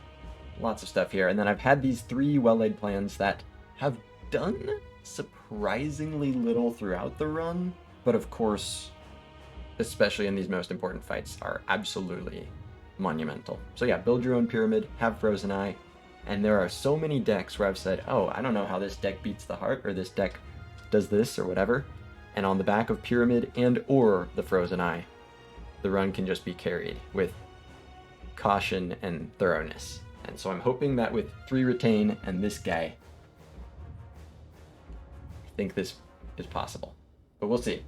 Speaker 1: lots of stuff here. And then I've had these 3 well-laid plans that have done surprisingly little throughout the run, but of course, especially in these most important fights, are absolutely monumental. So yeah, build your own pyramid, have Frozen Eye, and there are so many decks where I've said, oh, I don't know how this deck beats the heart, or this deck does this, or whatever, and on the back of Pyramid and or the Frozen Eye, the run can just be carried with caution and thoroughness. And so I'm hoping that with 3 Retain and this guy, I think this is possible. But we'll see.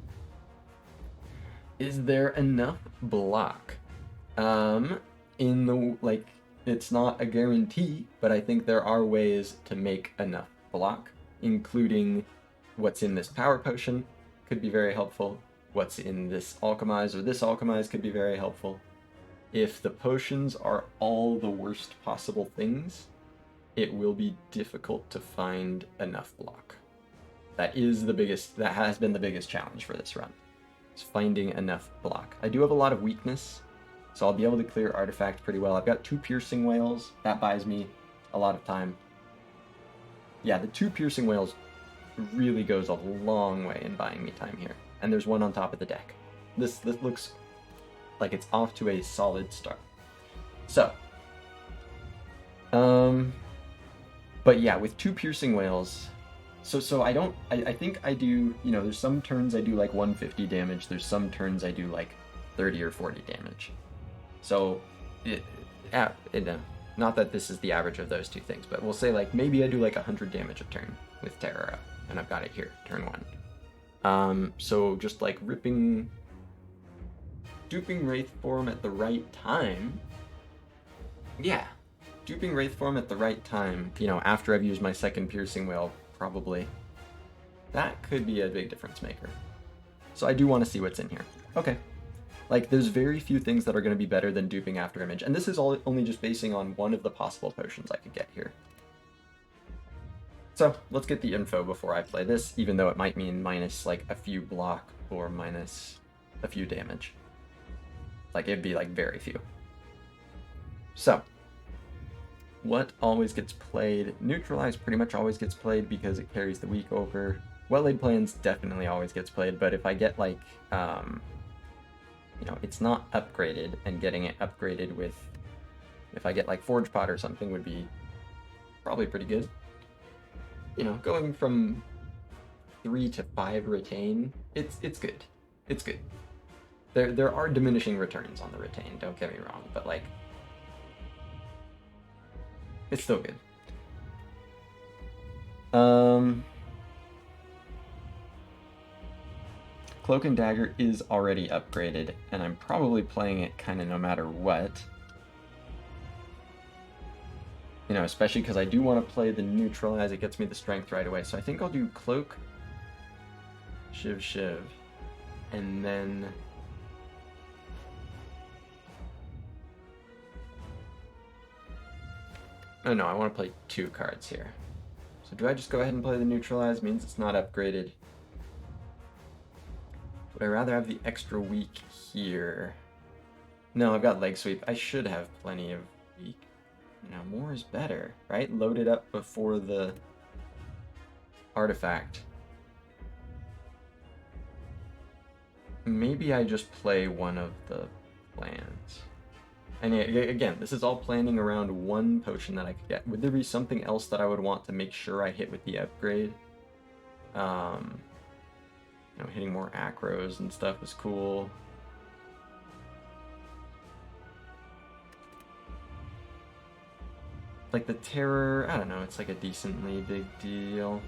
Speaker 1: Is there enough block? In the, like, it's not a guarantee, but I think there are ways to make enough block, including what's in this power potion could be very helpful. What's in this Alchemize or this Alchemize could be very helpful. If the potions are all the worst possible things, it will be difficult to find enough block. That has been the biggest challenge for this run. Is finding enough block. I do have a lot of weakness, so I'll be able to clear Artifact pretty well. I've got 2 Piercing Whales. That buys me a lot of time. Yeah, the 2 Piercing Whales really goes a long way in buying me time here. And there's 1 on top of the deck. This looks like it's off to a solid start. So, but yeah, with 2 Piercing Whales, so I think I do, you know, there's some turns I do like 150 damage, there's some turns I do like 30 or 40 damage. So, not that this is the average of those 2 things, but we'll say like maybe I do like 100 damage a turn with Terror up, and I've got it here, turn 1. So just like ripping duping Wraith form at the right time. Yeah, duping Wraith form at the right time, you know, after I've used my second Piercing Wail, probably. That could be a big difference maker. So I do want to see what's in here. Okay. Like, there's very few things that are going to be better than duping After Image, and this is all only just basing on one of the possible potions I could get here. So, let's get the info before I play this, even though it might mean minus, like, a few block or minus a few damage. Like, it'd be, like, very few. So, what always gets played? Neutralize pretty much always gets played because it carries the weak over. Well-laid plans definitely always gets played, but if I get, like, you know, it's not upgraded, and getting it upgraded with, if I get, like, Forge Pot or something would be probably pretty good. You know, going from 3 to 5 retain, it's good. It's good. There are diminishing returns on the retain, don't get me wrong, but, like, it's still good. Cloak and Dagger is already upgraded, and I'm probably playing it kind of no matter what. You know, especially because I do want to play the Neutralize, it gets me the strength right away. So I think I'll do Cloak, Shiv, and then... Oh no, I want to play 2 cards here. So do I just go ahead and play the Neutralize? Means it's not upgraded. Would I rather have the extra weak here? No, I've got Leg Sweep. I should have plenty of weak. You know, more is better, right? Load it up before the artifact. Maybe I just play one of the plans. And again, this is all planning around one potion that I could get. Would there be something else that I would want to make sure I hit with the upgrade? You know, hitting more acros and stuff is cool. Like the Terror, I don't know, it's like a decently big deal.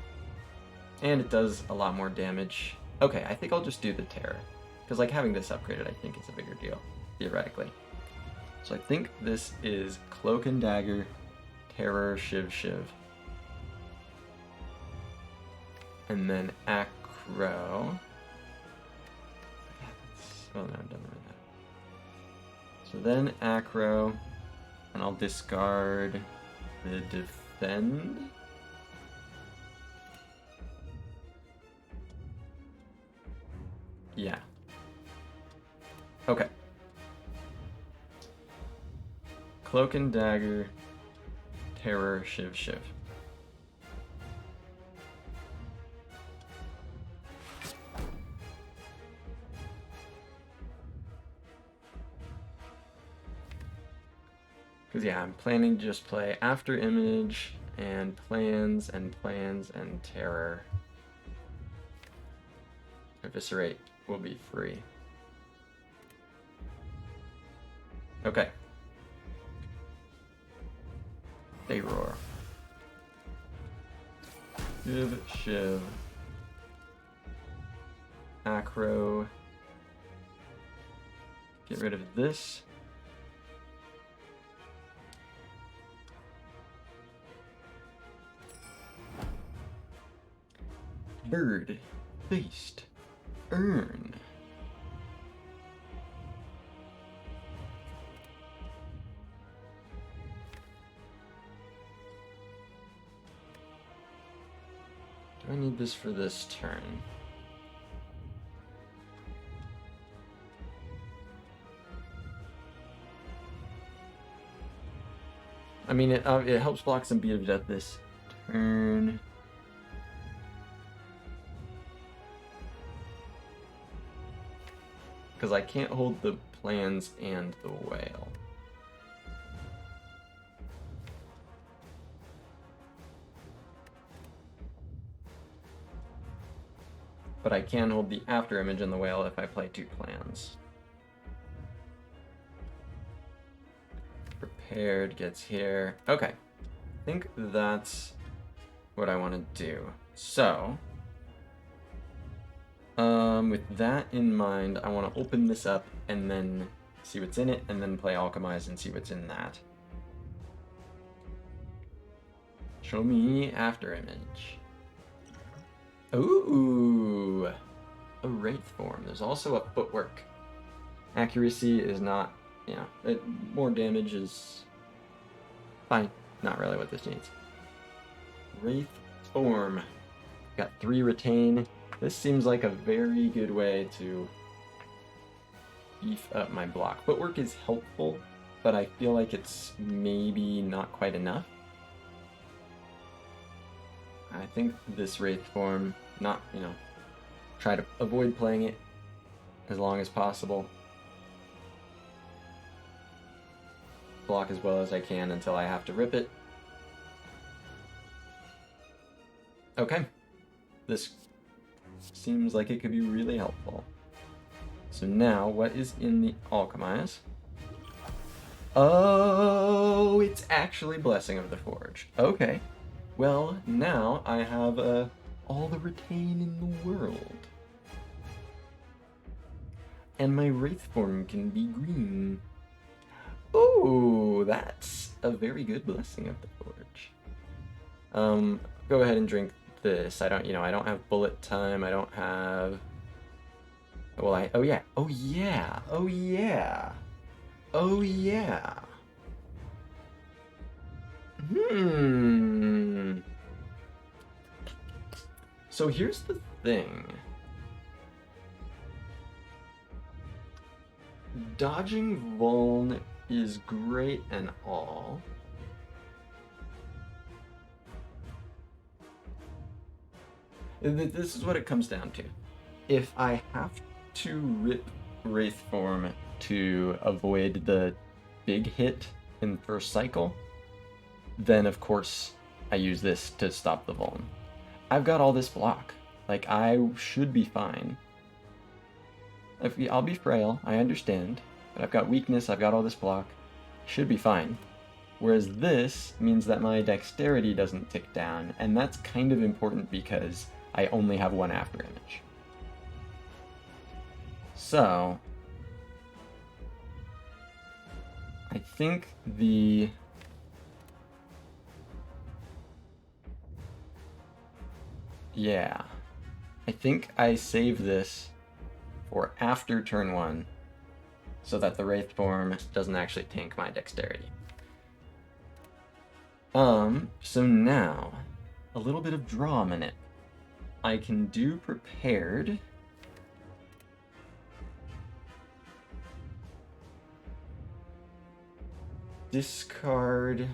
Speaker 1: And it does a lot more damage. Okay, I think I'll just do the Terror. Because like having this upgraded, I think is a bigger deal, theoretically. So I think this is Cloak and Dagger, Terror, Shiv. And then Acro. Oh no, I'm done with that. So then Acro, and I'll discard the Defend. Yeah. Okay. Cloak and Dagger, Terror, Shiv. Because yeah, I'm planning to just play After Image and plans and Terror. Eviscerate will be free. Okay. They roar. Shiv. Acro. Get rid of this. Bird. Beast. Earn. Do I need this for this turn? I mean, it helps block some Beat of Death this turn. Because I can't hold the plans and the whale. But I can hold the After Image and the whale if I play 2 plans. Prepared gets here. Okay. I think that's what I want to do. So, With that in mind, I want to open this up and then see what's in it, and then play Alchemize and see what's in that. Show me after image. Ooh, a Wraith form. There's also a footwork. Accuracy is not, you know, more damage is fine. Not really what this needs. Wraith form. Got 3 retain. This seems like a very good way to beef up my block. Footwork is helpful, but I feel like it's maybe not quite enough. I think this Wraith form, not, you know, try to avoid playing it as long as possible. Block as well as I can until I have to rip it. Okay. This seems like it could be really helpful. So now, what is in the Alchemize? Oh, it's actually Blessing of the Forge. Okay. Well, now I have all the retain in the world. And my Wraith form can be green. Ooh, that's a very good Blessing of the Forge. Go ahead and drink this. I don't have bullet time. I don't have... Well, oh yeah. So here's the thing. Dodging Vuln is great and all. This is what it comes down to. If I have to rip Wraith form to avoid the big hit in first cycle, then of course I use this to stop the Vuln. I've got all this block. Like, I should be fine. I'll be frail, I understand, but I've got weakness, I've got all this block. Should be fine. Whereas this means that my dexterity doesn't tick down, and that's kind of important because I only have 1 after image. So, I think I think I save this for after turn 1 so that the Wraith form doesn't actually tank my dexterity. So now, a little bit of draw minute. I can do prepared. Discard.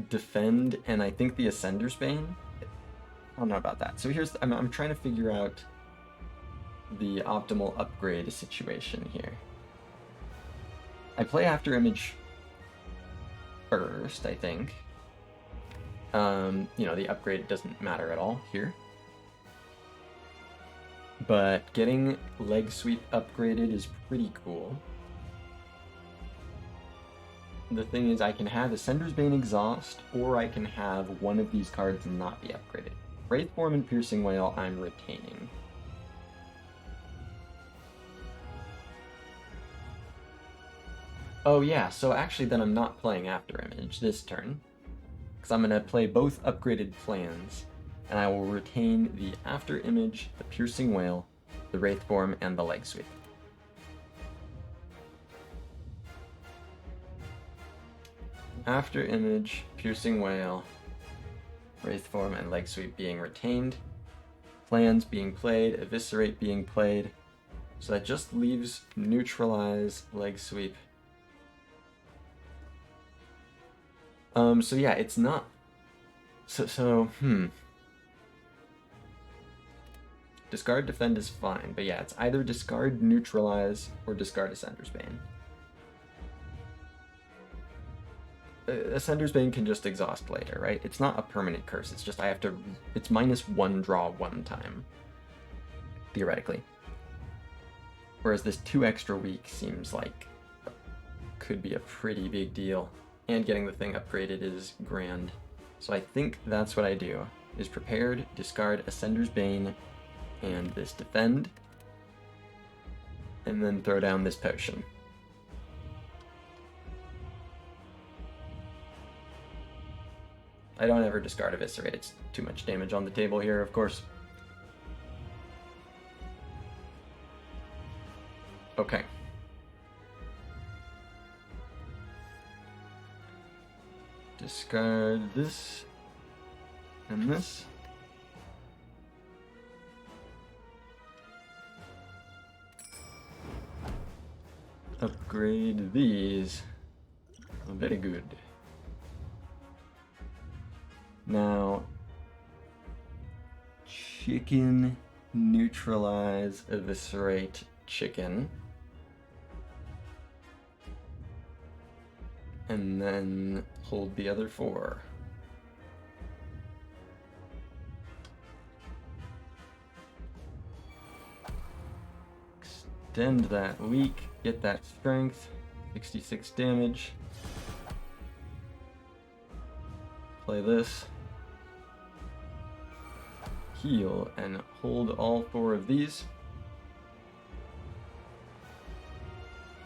Speaker 1: Defend, and I think the Ascender's Bane. I don't know about that. So here's, I'm trying to figure out the optimal upgrade situation here. I play after image first, I think. You know, the upgrade doesn't matter at all here. But getting leg sweep upgraded is pretty cool. The thing is, I can have Ascender's Bane exhaust, or I can have one of these cards not be upgraded. Wraith form and Piercing Wail I'm retaining. Oh yeah, so actually then I'm not playing after image this turn, because I'm going to play both upgraded plans, and I will retain the after image, the Piercing Wail, the Wraith form, and the leg sweep. After image, Piercing Wail, Wraith form, and leg sweep being retained. Plans being played, Eviscerate being played. So that just leaves Neutralize, leg sweep. So yeah, it's not... Discard Defend is fine, but yeah, it's either discard Neutralize or discard Ascender's Bane. Ascender's Bane can just exhaust later, right? It's not a permanent curse, it's just I have to... It's -1 draw 1 time, theoretically. Whereas this 2 extra week seems like could be a pretty big deal. And getting the thing upgraded is grand. So I think that's what I do. is prepared, discard Ascender's Bane and this defend, and then throw down this potion. I don't ever discard Eviscerate, it's too much damage on the table here, of course. Okay. Discard this and this. Upgrade these. Very good. Now, chicken, neutralize, eviscerate, chicken. And then hold the other 4. Extend that weak, get that strength, 66 damage. Play this. Heal and hold all 4 of these.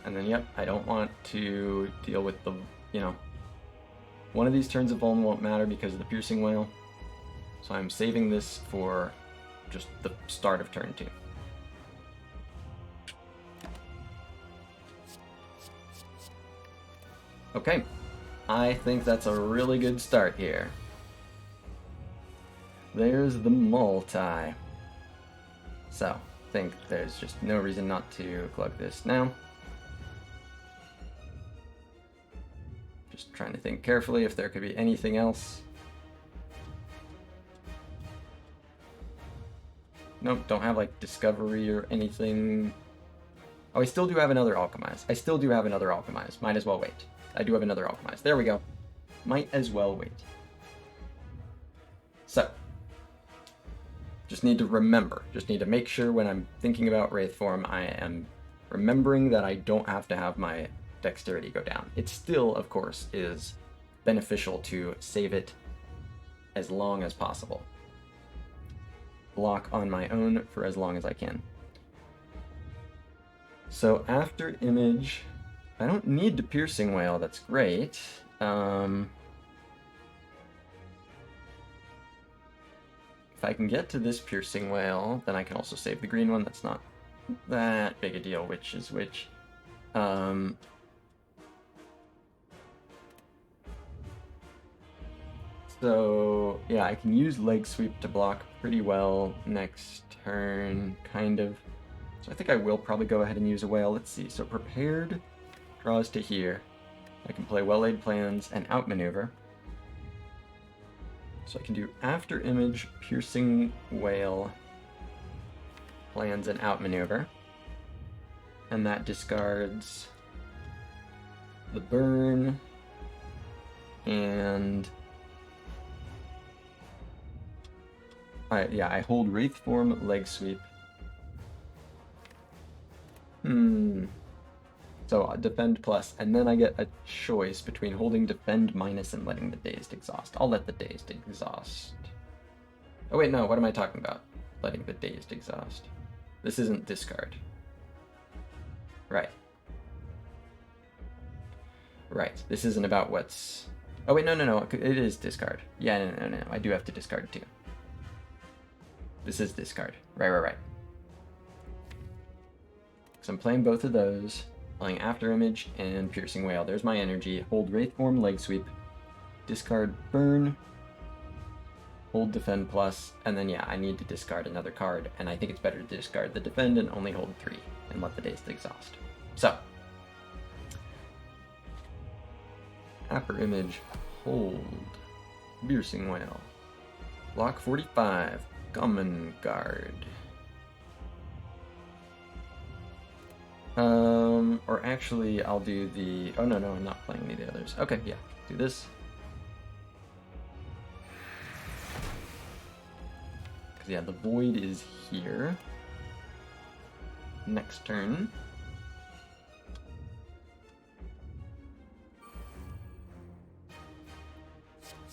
Speaker 1: And then, yep, I don't want to deal with the, one of these turns of Vuln won't matter because of the Piercing Wail. So I'm saving this for just the start of turn 2. Okay, I think that's a really good start here. There's the multi. So, I think there's just no reason not to glug this now. Just trying to think carefully if there could be anything else. Nope, don't have like Discovery or anything. Oh, I still do have another Alchemize. Might as well wait. I do have another Alchemize. There we go. Might as well wait. So, just need to remember. Just need to make sure when I'm thinking about Wraith form, I am remembering that I don't have to have my Dexterity go down. It still, of course, is beneficial to save it as long as possible. Block on my own for as long as I can. So after Image, I don't need the Piercing Wail, that's great. If I can get to this Piercing Wail, then I can also save the green one. That's not that big a deal, which is which. So, yeah, I can use Leg Sweep to block pretty well next turn, kind of. So I think I will probably go ahead and use a Whale. Let's see. So Prepared draws to here. I can play Well-Laid Plans and Outmaneuver. So I can do After Image, Piercing Wail, Plans, and Outmaneuver. And that discards the Burn and... I hold Wraith Form, Leg Sweep. So Defend plus, and then I get a choice between holding Defend minus and letting the Dazed Exhaust. I'll let the Dazed Exhaust. Oh wait, no, what am I talking about? Letting the Dazed Exhaust. This isn't discard. Right. Right, this isn't about what's... Oh wait, no, it is discard. Yeah, no, I do have to discard too. This is discard. Right. So I'm playing both of those, playing After Image and Piercing Wail. There's my energy. Hold Wraith Form, Leg Sweep, discard Burn, hold Defend plus, and then I need to discard another card, and I think it's better to discard the Defend and only hold 3, and let the Dazed Exhaust. So, After Image, hold, Piercing Wail, block 45, Common Guard. Or actually, I'll do the... Oh, no, I'm not playing any of the others. Okay, yeah, do this. Because, the Void is here. Next turn.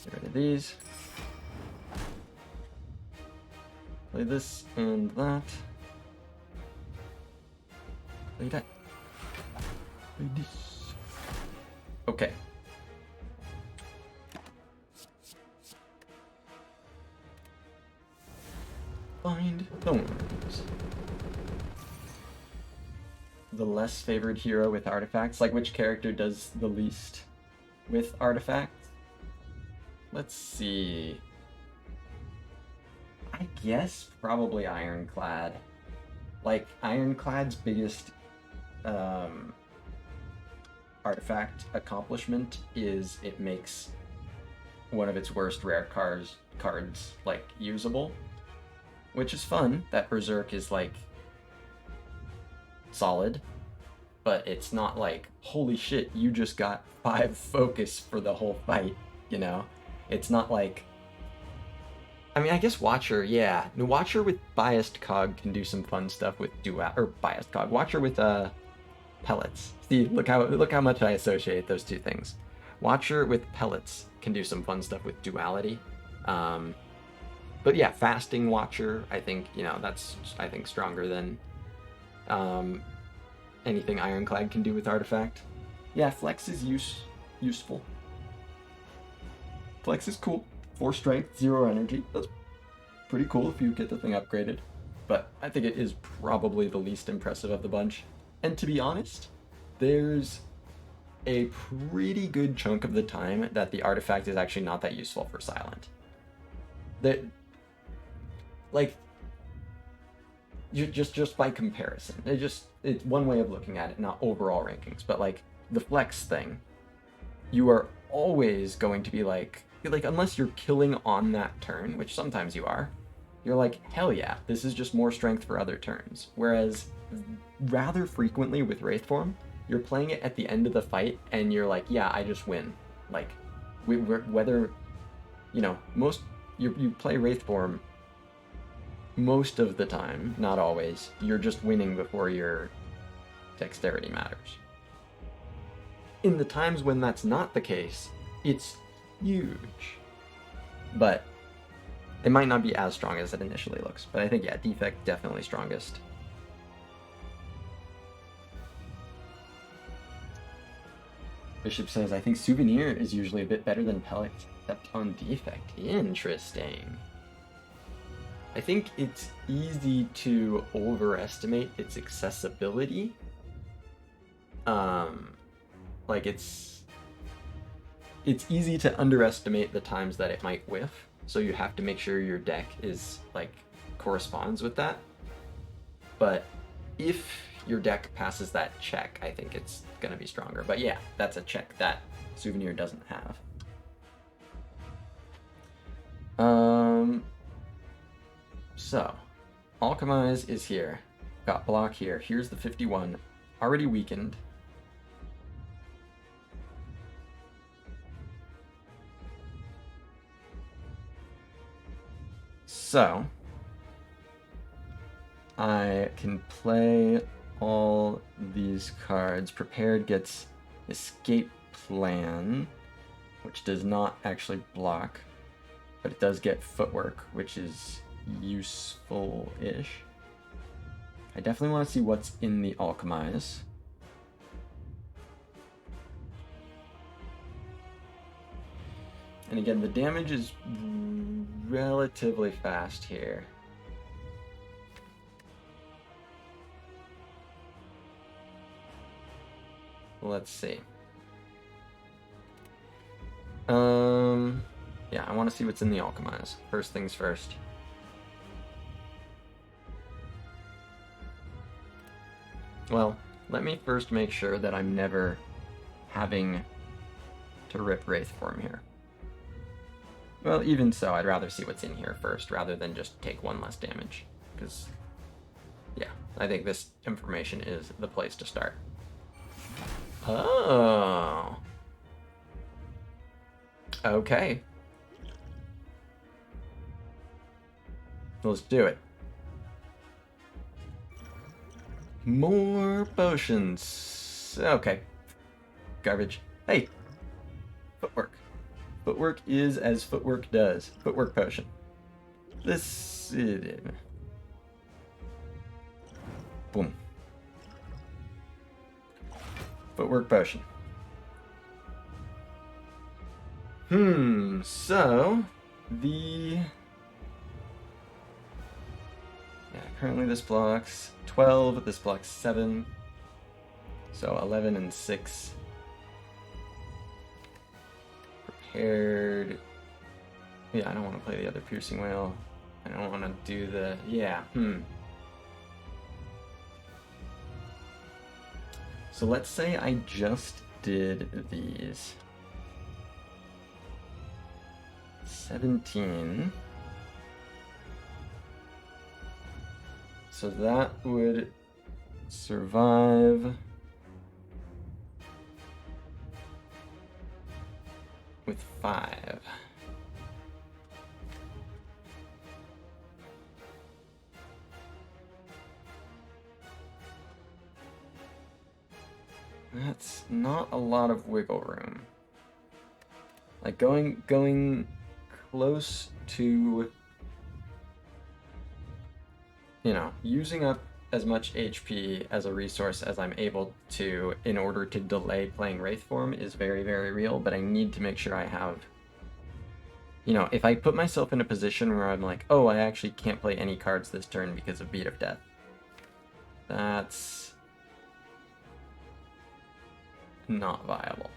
Speaker 1: Get rid of these. Play this and that. Play that. Play this. Okay. Find thorns. The less favored hero with artifacts? Like, which character does the least with artifacts? Let's see. I guess probably Ironclad. Like, Ironclad's biggest artifact accomplishment is it makes one of its worst rare cards like usable, which is fun. That Berserk is like solid, but it's not like, holy shit, you just got 5 focus for the whole fight, you know? It's not like, I mean, I guess Watcher, yeah. The Watcher with Biased Cog can do some fun stuff with Biased Cog. Watcher with pellets. See, look how much I associate those two things. Watcher with pellets can do some fun stuff with duality. But yeah, Fasting Watcher, I think, you know, that's, I think, stronger than anything Ironclad can do with Artifact. Yeah, Flex is useful. Flex is cool. 4 strength, 0 energy. That's pretty cool if you get the thing upgraded. But I think it is probably the least impressive of the bunch. And to be honest, there's a pretty good chunk of the time that the artifact is actually not that useful for Silent. Like, just by comparison. It's one way of looking at it, not overall rankings. But like, the Flex thing, you are always going to be like, unless you're killing on that turn, which sometimes you are, you're like, hell yeah, this is just more strength for other turns. Whereas, rather frequently with Wraith Form, you're playing it at the end of the fight, and you're like, yeah, I just win. Like, whether, you know, you play Wraith Form most of the time, not always, you're just winning before your dexterity matters. In the times when that's not the case, it's huge. But it might not be as strong as it initially looks. But I think, yeah, Defect definitely strongest. Bishop says, I think Souvenir is usually a bit better than Pellet, except on Defect. Interesting. I think it's easy to overestimate its accessibility. Like, it's easy to underestimate the times that it might whiff, so you have to make sure your deck is, like, corresponds with that. But if your deck passes that check, I think it's gonna be stronger. But yeah, that's a check that Souvenir doesn't have. So, Alchemize is here. Got block here. Here's the 51. Already weakened. So, I can play all these cards. Prepared gets Escape Plan, which does not actually block, but it does get Footwork, which is useful-ish. I definitely want to see what's in the Alchemize. And again, the damage is relatively fast here. Let's see. Yeah, I want to see what's in the Alchemize. First things first. Well, let me first make sure that I'm never having to rip Wraith Form here. Well, even so, I'd rather see what's in here first, rather than just take 1 less damage. Because, yeah, I think this information is the place to start. Oh. Okay. Let's do it. More potions. Okay. Garbage. Hey! Footwork. Footwork is as footwork does. Footwork potion. this... Boom. Footwork potion. So... Yeah, currently this blocks 12, this blocks 7. So 11 and 6. Prepared. Yeah, I don't want to play the other piercing whale. I don't want to do the... Yeah, So let's say I just did these. 17. So that would survive with 5. That's not a lot of wiggle room. Like going close to, you know, using up as much HP as a resource as I'm able to in order to delay playing Wraith form is very, very real, but I need to make sure I have, you know, if I put myself in a position where I'm like, oh, I actually can't play any cards this turn because of Beat of Death, that's not viable.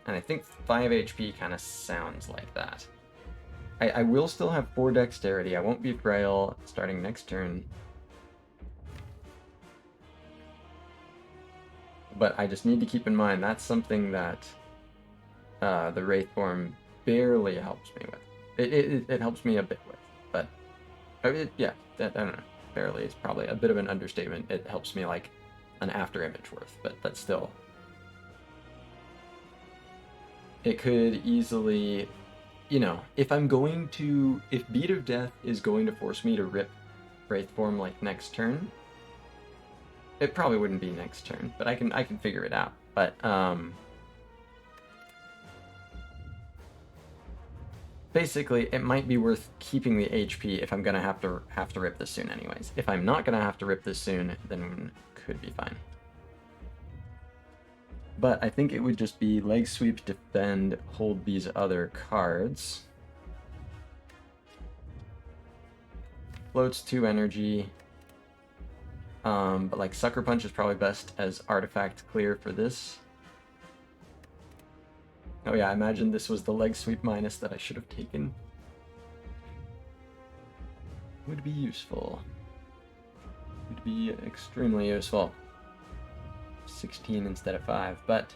Speaker 1: And I think 5 HP kind of sounds like that. I will still have 4 dexterity. I won't be frail starting next turn. But I just need to keep in mind that's something that the Wraith form barely helps me with. It helps me a bit with, but yeah, I don't know. Barely is probably a bit of an understatement. It helps me like an after image worth, but that's still... It could easily, you know, if Beat of Death is going to force me to rip Wraith form like next turn, it probably wouldn't be next turn, but I can figure it out. But basically, it might be worth keeping the HP if I'm gonna have to rip this soon anyways. If I'm not gonna have to rip this soon, then could be fine. But I think it would just be leg sweep, defend, hold these other cards. Floats 2 energy. But like Sucker Punch is probably best as artifact clear for this. Oh yeah, I imagine this was the leg sweep minus that I should have taken. Would be useful. Would be extremely useful. 16 instead of 5, but...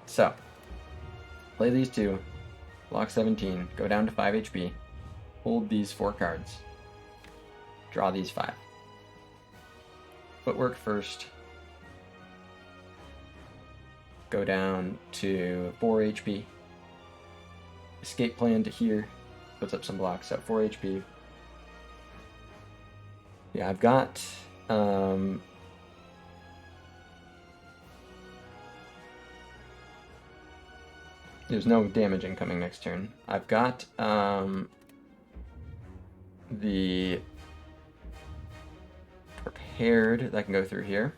Speaker 1: So, play these 2, block 17, go down to 5 HP, hold these 4 cards, draw these 5. Footwork first, go down to 4 HP, escape plan to here, puts up some blocks at 4 HP. Yeah, I've got... there's no damage incoming next turn. I've got the prepared that can go through here.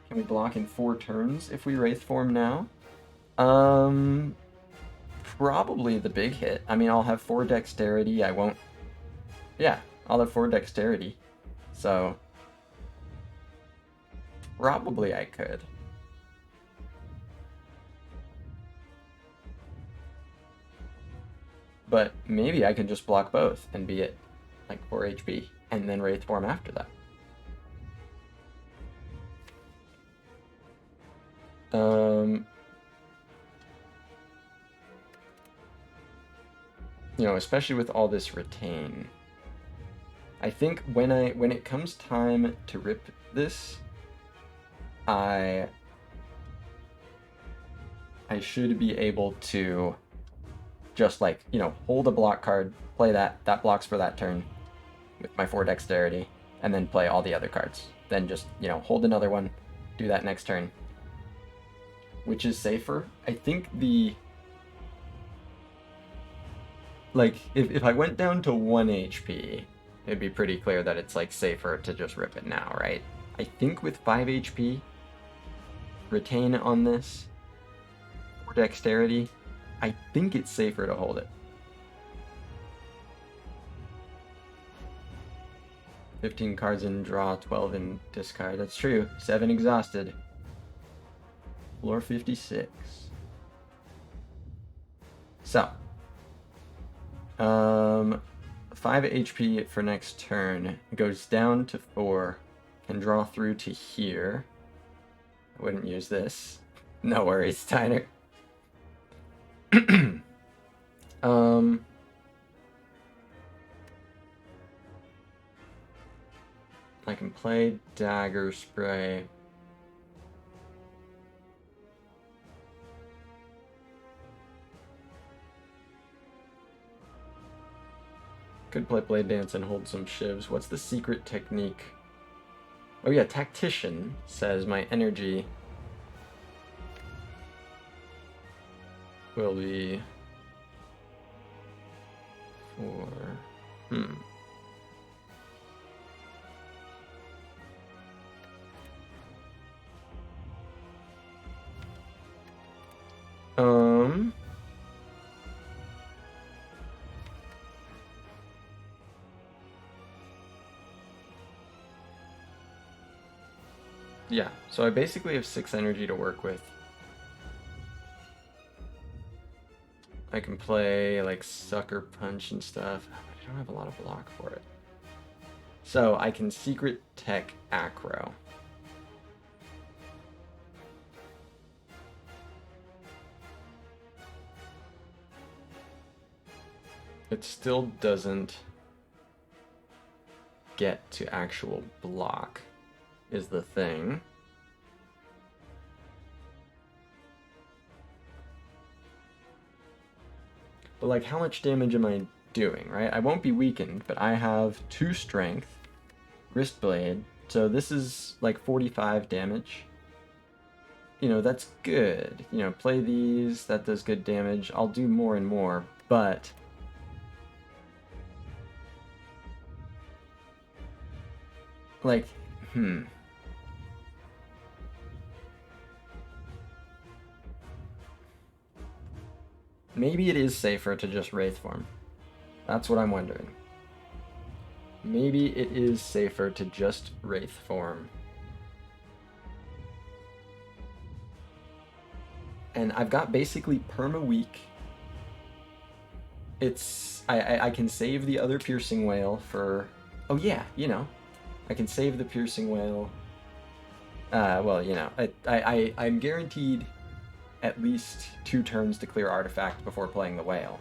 Speaker 1: Can we block in 4 turns if we Wraith form now? Probably the big hit. I mean, I'll have 4 dexterity. I won't... Yeah, I'll have 4 dexterity. So, probably I could. But maybe I could just block both and be at like 4 HP and then Wraith form after that. You know, especially with all this retain. I think when it comes time to rip this, I should be able to just like, you know, hold a block card, play that blocks for that turn with my 4 dexterity, and then play all the other cards. Then just, you know, hold another one, do that next turn. which is safer. I think the... Like, if I went down to 1 HP, it'd be pretty clear that it's, like, safer to just rip it now, right? I think with 5 HP, retain on this, or dexterity, I think it's safer to hold it. 15 cards in draw, 12 in discard. That's true. 7 exhausted. Floor 56. So, 5 HP for next turn. Goes down to 4. Can draw through to here. I wouldn't use this. No worries, Tyner. I can play Dagger Spray. Could play Blade Dance and hold some shivs. What's the secret technique? Oh yeah, Tactician says my energy will be 4. Yeah, so I basically have 6 energy to work with. I can play, like, Sucker Punch and stuff. I don't have a lot of block for it. So I can Secret Tech Acro. It still doesn't get to actual block, is the thing. But, like, how much damage am I doing, right? I won't be weakened, but I have 2 strength, wrist blade, so this is, like, 45 damage. You know, that's good. You know, play these, that does good damage. I'll do more and more, but... like, Maybe it is safer to just Wraith form. That's what I'm wondering. Maybe it is safer to just Wraith form. And I've got basically perma-weak. It's... I can save the other Piercing Whale for... Oh yeah, you know. I can save the Piercing Whale. Well, you know, I'm guaranteed at least 2 turns to clear Artifact before playing the Whale.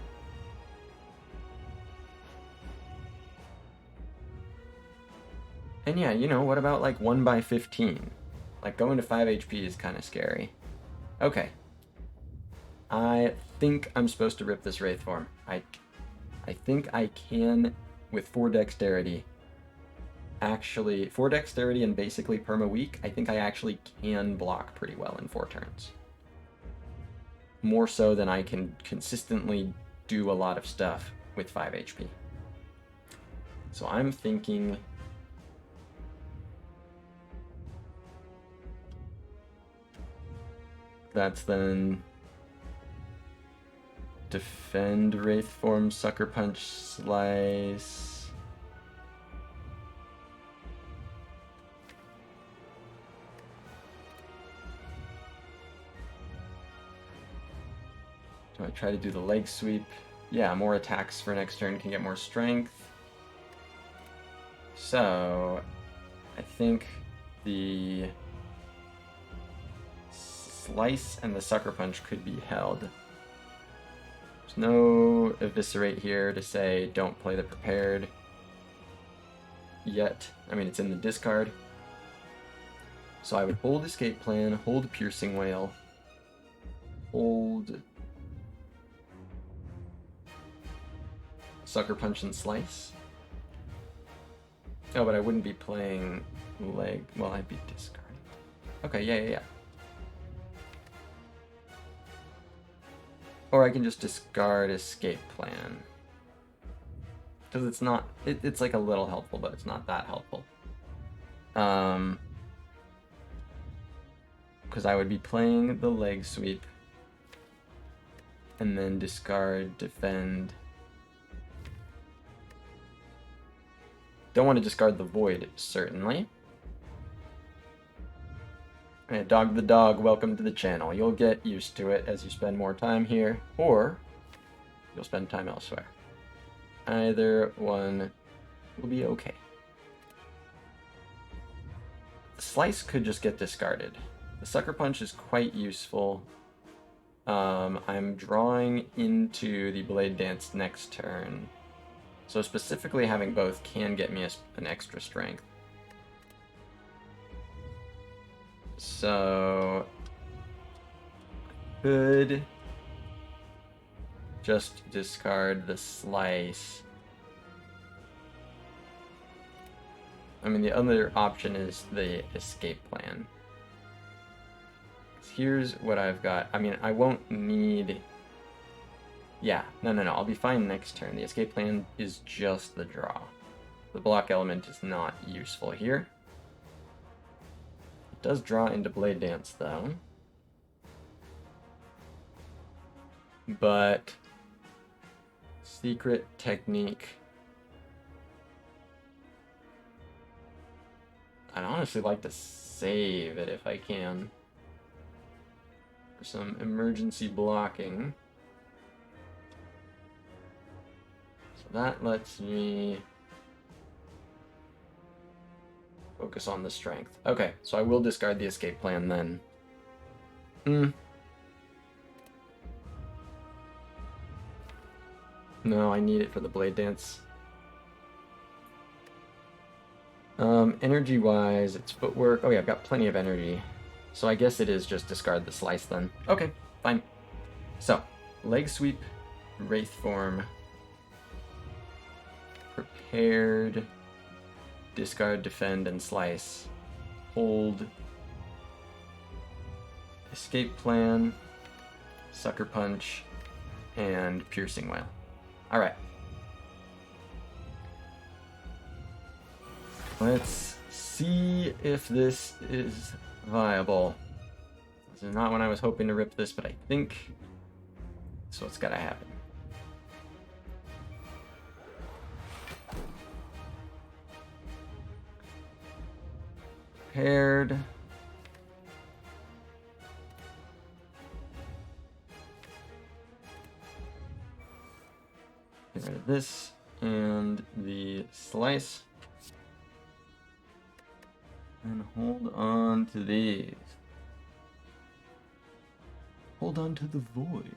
Speaker 1: And yeah, you know, what about like 1 by 15? Like going to 5 HP is kind of scary. Okay. I think I'm supposed to rip this Wraith form. I think I can, with 4 dexterity, actually, 4 dexterity and basically perma-weak, I think I actually can block pretty well in 4 turns. More so than I can consistently do a lot of stuff with 5 HP. So I'm thinking... that's then... defend, Wraith form, Sucker Punch, Slice... do I try to do the leg sweep? Yeah, more attacks for next turn can get more strength. So, I think the Slice and the Sucker Punch could be held. There's no Eviscerate here to say don't play the Prepared yet. I mean, it's in the discard. So I would hold Escape Plan, hold Piercing Whale, hold Sucker Punch and Slice. Oh, but I wouldn't be playing leg. Well, I'd be discarding. Okay, yeah. Or I can just discard escape plan. Because it's not, it's like a little helpful, but it's not that helpful. Because I would be playing the leg sweep. And then discard, defend. Don't want to discard the void, certainly. And Dog the Dog, welcome to the channel. You'll get used to it as you spend more time here, or you'll spend time elsewhere. Either one will be okay. The Slice could just get discarded. The Sucker Punch is quite useful. I'm drawing into the Blade Dance next turn. So specifically having both can get me an extra strength. So could just discard the Slice. I mean, the other option is the escape plan. Here's what I've got. I mean, I won't need... Yeah, no, I'll be fine next turn. The escape plan is just the draw. The block element is not useful here. It does draw into Blade Dance, though. But... Secret Technique... I'd honestly like to save it if I can. For some emergency blocking. So that lets me focus on the strength. Okay, so I will discard the escape plan then. No, I need it for the Blade Dance. Energy-wise, it's footwork. Oh yeah, I've got plenty of energy. So I guess it is just discard the Slice then. Okay, fine. So, leg sweep, wraith form, prepared, discard, defend, and slice, hold, escape plan, sucker punch, and piercing wail. All right. Let's see if this is viable. This is not when I was hoping to rip this, but I think that's what's gotta happen. Paired. Get rid of this and the slice. And hold on to these. Hold on to the void.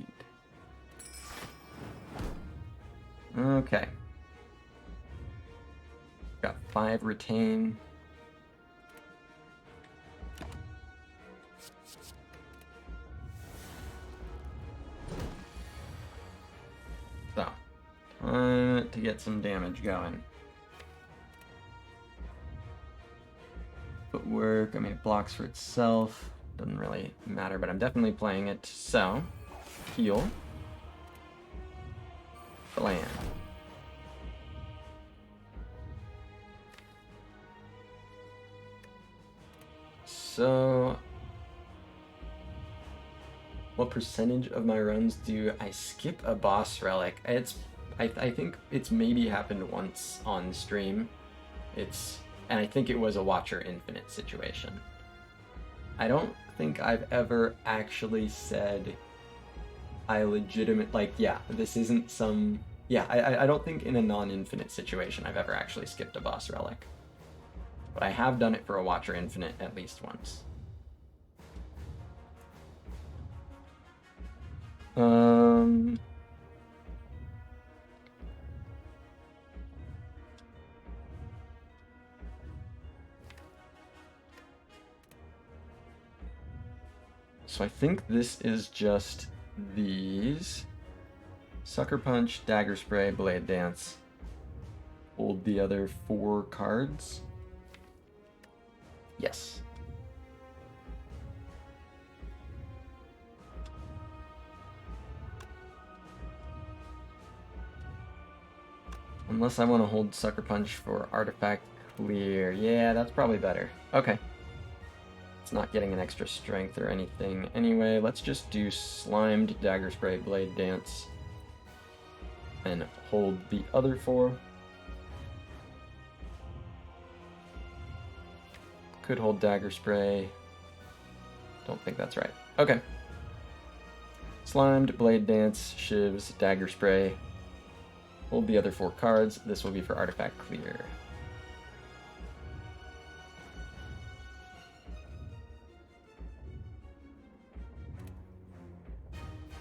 Speaker 1: Okay. Got 5 retain. So, time to get some damage going. Footwork, I mean, it blocks for itself. Doesn't really matter, but I'm definitely playing it. So, heal. Bland. So, what percentage of my runs do I skip a boss relic? I think it's maybe happened once on stream. And I think it was a Watcher Infinite situation. I don't think I've ever actually said I this isn't some... Yeah, I don't think in a non-infinite situation I've ever actually skipped a boss relic. But I have done it for a Watcher Infinite at least once. So I think this is just these. Sucker Punch, Dagger Spray, Blade Dance. Hold the other 4 cards. Yes.
Speaker 2: Unless I want to hold Sucker Punch for Artifact Clear. Yeah, that's probably better. Okay. It's not getting an extra strength or anything. Anyway, let's just do Slimed, Dagger Spray, Blade Dance, and hold the other 4. Could hold Dagger Spray. Don't think that's right. Okay. Slimed, Blade Dance, Shivs, Dagger Spray. Hold the other 4 cards. This will be for Artifact Clear.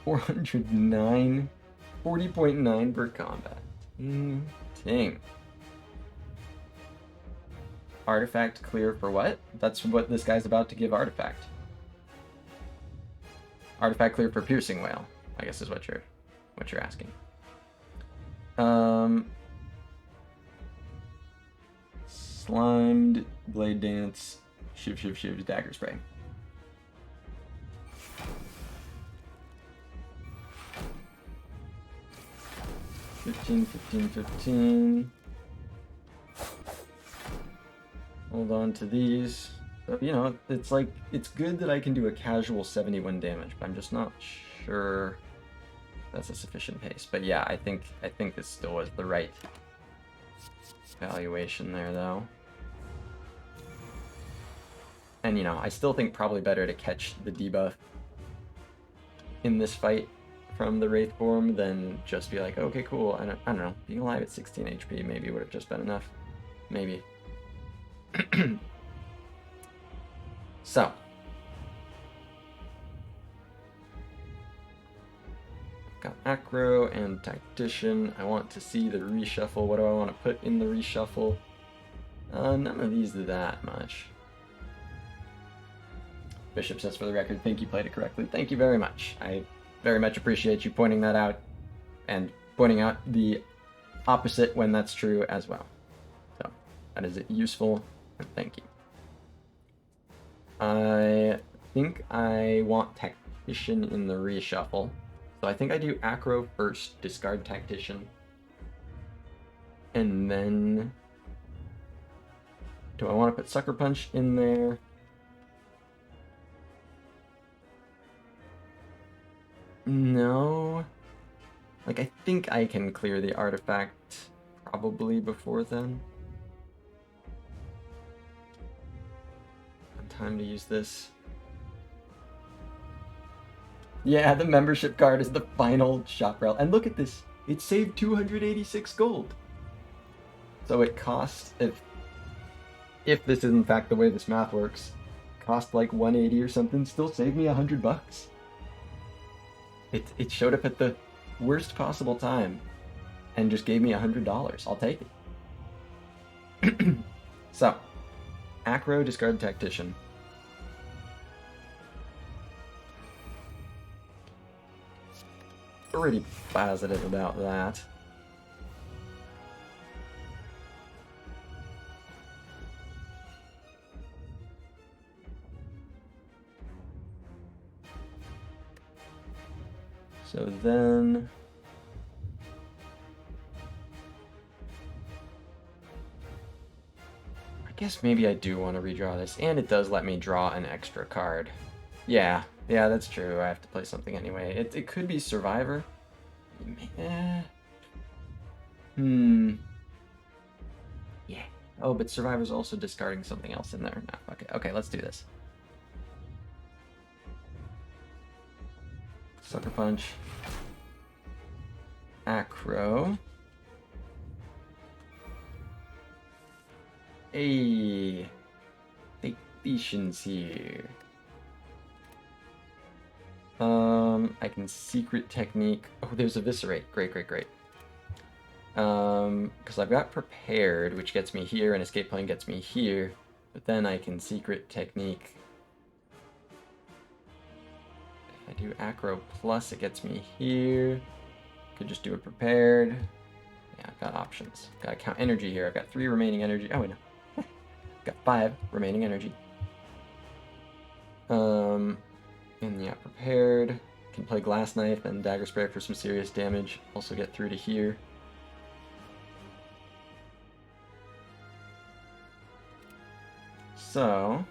Speaker 2: $409, 40.9 per combat. Dang. Artifact Clear for what? That's what this guy's about to give Artifact. Artifact Clear for Piercing Whale, I guess is what you're asking. Slimed, Blade Dance, Shiv, Dagger Spray. $15. Hold on to these. So, you know, it's like, it's good that I can do a casual 71 damage, but I'm just not sure that's a sufficient pace. But yeah, I think this still was the right valuation there, though. And, you know, I still think probably better to catch the debuff in this fight from the Wraith form than just be like, okay, cool. I don't know. Being alive at 16 HP maybe would have just been enough. Maybe. So. Got Acro and Tactician. I want to see the reshuffle. What do I want to put in the reshuffle? None of these do that much. Bishop says, for the record, think you played it correctly. Thank you very much. I very much appreciate you pointing that out and pointing out the opposite when that's true as well. So that is useful, and thank you. I think I want Tactician in the reshuffle. So I think I do Acro first, discard Tactician, and then do I want to put Sucker Punch in there? No. Like, I think I can clear the artifact probably before then. Time to use this. Yeah, the membership card is the final shop rel. And look at this. It saved 286 gold. So it cost, if this is in fact the way this math works, cost like 180 or something, still saved me $100. It showed up at the worst possible time and just gave me $100. I'll take it. So, Acro, discard Tactician. Pretty positive about that. So then I guess maybe I do want to redraw this, and it does let me draw an extra card. Yeah, that's true. I have to play something anyway. It could be Survivor. Yeah. Oh, but Survivor's also discarding something else in there. No, okay, let's do this. Sucker Punch. Acro. Hey. Tactician's here. I can Secret Technique. Oh, there's Eviscerate. Great. Because I've got Prepared, which gets me here, and Escape Plan gets me here. But then I can Secret Technique. If I do Acro Plus, it gets me here. Could just do a Prepared. Yeah, I've got options. Gotta count energy here. I've got 3 remaining energy. Oh, wait, no. Got 5 remaining energy. And yeah, Prepared. Can play Glass Knife and Dagger Spray for some serious damage. Also get through to here. So...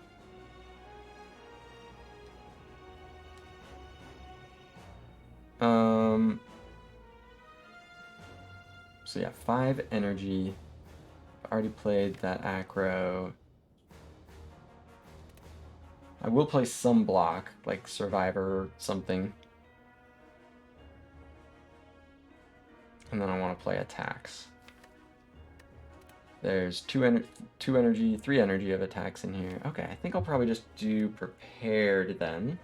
Speaker 2: So yeah, 5 energy. I've already played that acro. I will play some block, like Survivor or something. And then I want to play attacks. There's 2 energy, 3 energy of attacks in here. Okay, I think I'll probably just do prepared then.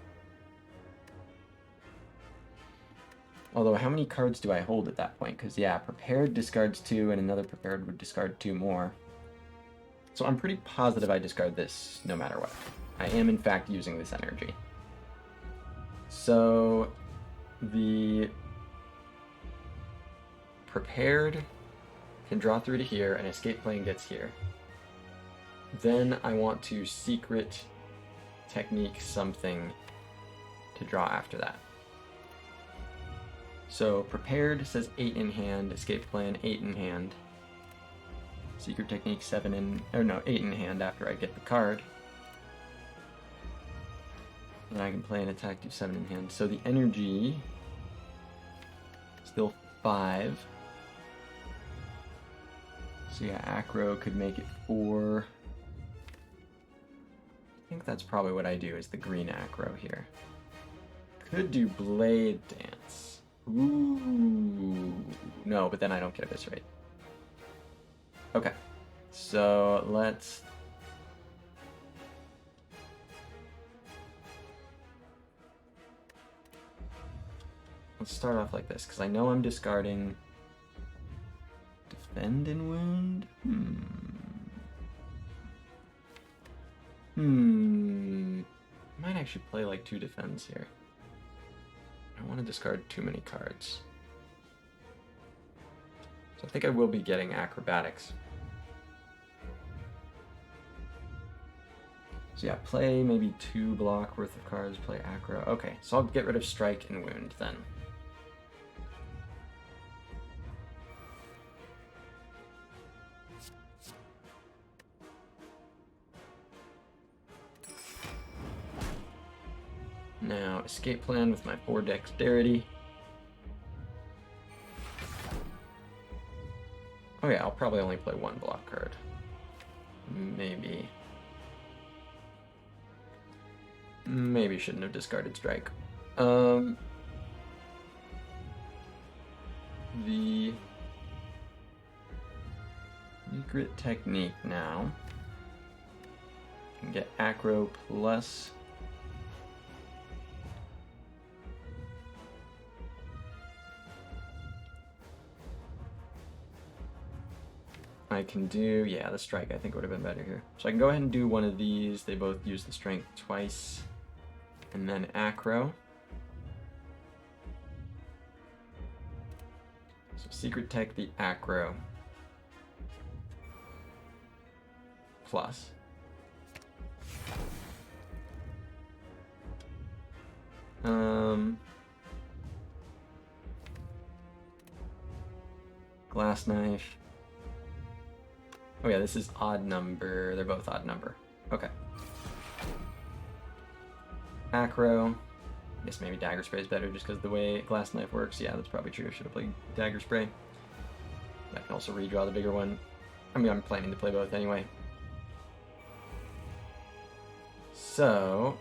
Speaker 2: Although, how many cards do I hold at that point? Because, yeah, prepared discards 2, and another prepared would discard 2 more. So I'm pretty positive I discard this no matter what. I am, in fact, using this energy. So, the prepared can draw through to here, and escape plane gets here. Then I want to secret technique something to draw after that. So prepared says 8 in hand, escape plan 8 in hand. Secret technique 7 in, or no, 8 in hand after I get the card. And I can play an attack, do 7 in hand. So the energy, still 5. So yeah, acro could make it 4. I think that's probably what I do, is the green acro here. Could do blade dance. Ooh. No, but then I don't get eviscerate. Okay. So let's start off like this, because I know I'm discarding defend and wound. Might actually play like 2 defends here. I don't want to discard too many cards. So I think I will be getting acrobatics. So yeah, play maybe 2 block worth of cards, play acro. Okay, so I'll get rid of strike and wound then. Now, escape plan with my 4 dexterity. Oh yeah, I'll probably only play 1 block card. Maybe shouldn't have discarded strike. The secret technique now. Can get acro plus I can do, yeah, the strike I think would have been better here. So I can go ahead and do one of these. They both use the strength twice. And then acro. So secret tech the acro. Plus. Glass knife. Oh yeah, this is odd number. They're both odd number. Okay. Acro. I guess maybe dagger spray is better just because the way glass knife works. Yeah, that's probably true. I should have played dagger spray. I can also redraw the bigger one. I mean, I'm planning to play both anyway. So,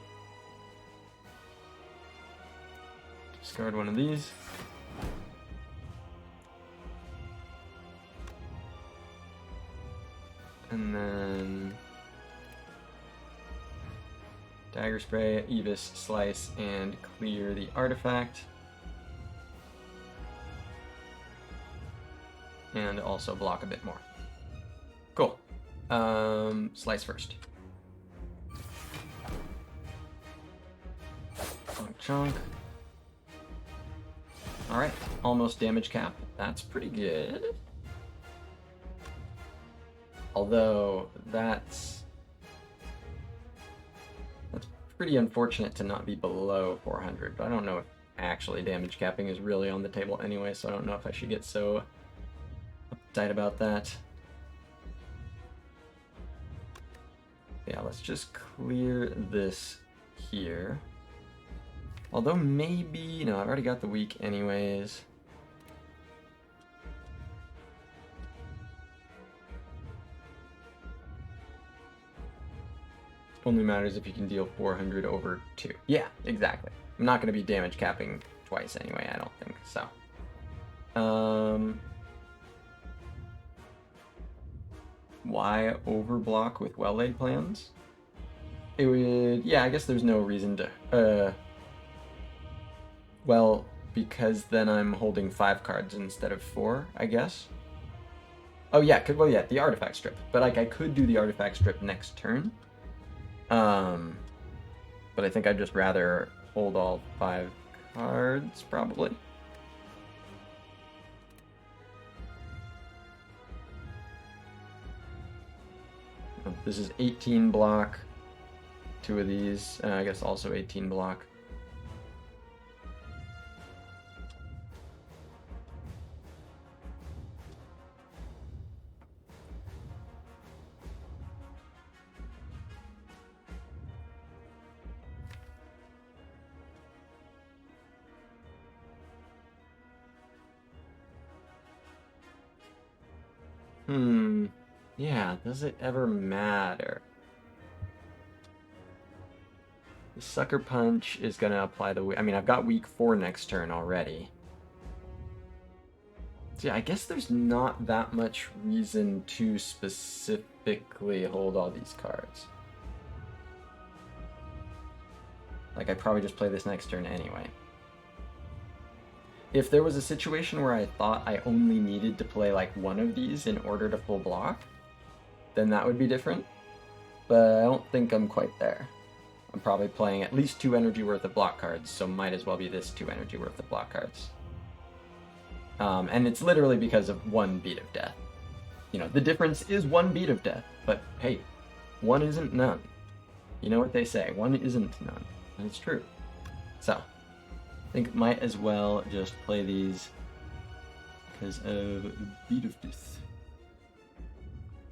Speaker 2: discard one of these. And then dagger spray, Evis, slice, and clear the artifact. And also block a bit more. Cool. Slice first. Chunk, chunk. Alright, almost damage cap. That's pretty good. Although, that's pretty unfortunate to not be below 400, but I don't know if actually damage capping is really on the table anyway, so I don't know if I should get so uptight about that. Yeah, let's just clear this here. Although maybe, no, I've already got the weak anyways. Only matters if you can deal 400 over 2. Yeah, exactly. I'm not going to be damage capping twice anyway, I don't think, so. Why overblock with well-laid plans? It would, yeah, I guess there's no reason to, well, because then I'm holding 5 cards instead of 4, I guess. Oh yeah, well yeah, the artifact strip. But like I could do the artifact strip next turn. But I think I'd just rather hold all 5 cards, probably. This is 18 block. 2 of these, I guess also 18 block. Yeah, does it ever matter? The Sucker Punch is going to apply the... I mean, I've got weak 4 next turn already. So yeah, I guess there's not that much reason to specifically hold all these cards. Like, I'd probably just play this next turn anyway. If there was a situation where I thought I only needed to play like one of these in order to full block, then that would be different. But I don't think I'm quite there. I'm probably playing at least 2 energy worth of block cards, so might as well be this 2 energy worth of block cards. And it's literally because of 1 beat of death. You know, the difference is 1 beat of death, but hey, 1 isn't none. You know what they say, 1 isn't none, and it's true. So, I think might as well just play these because of beat of death.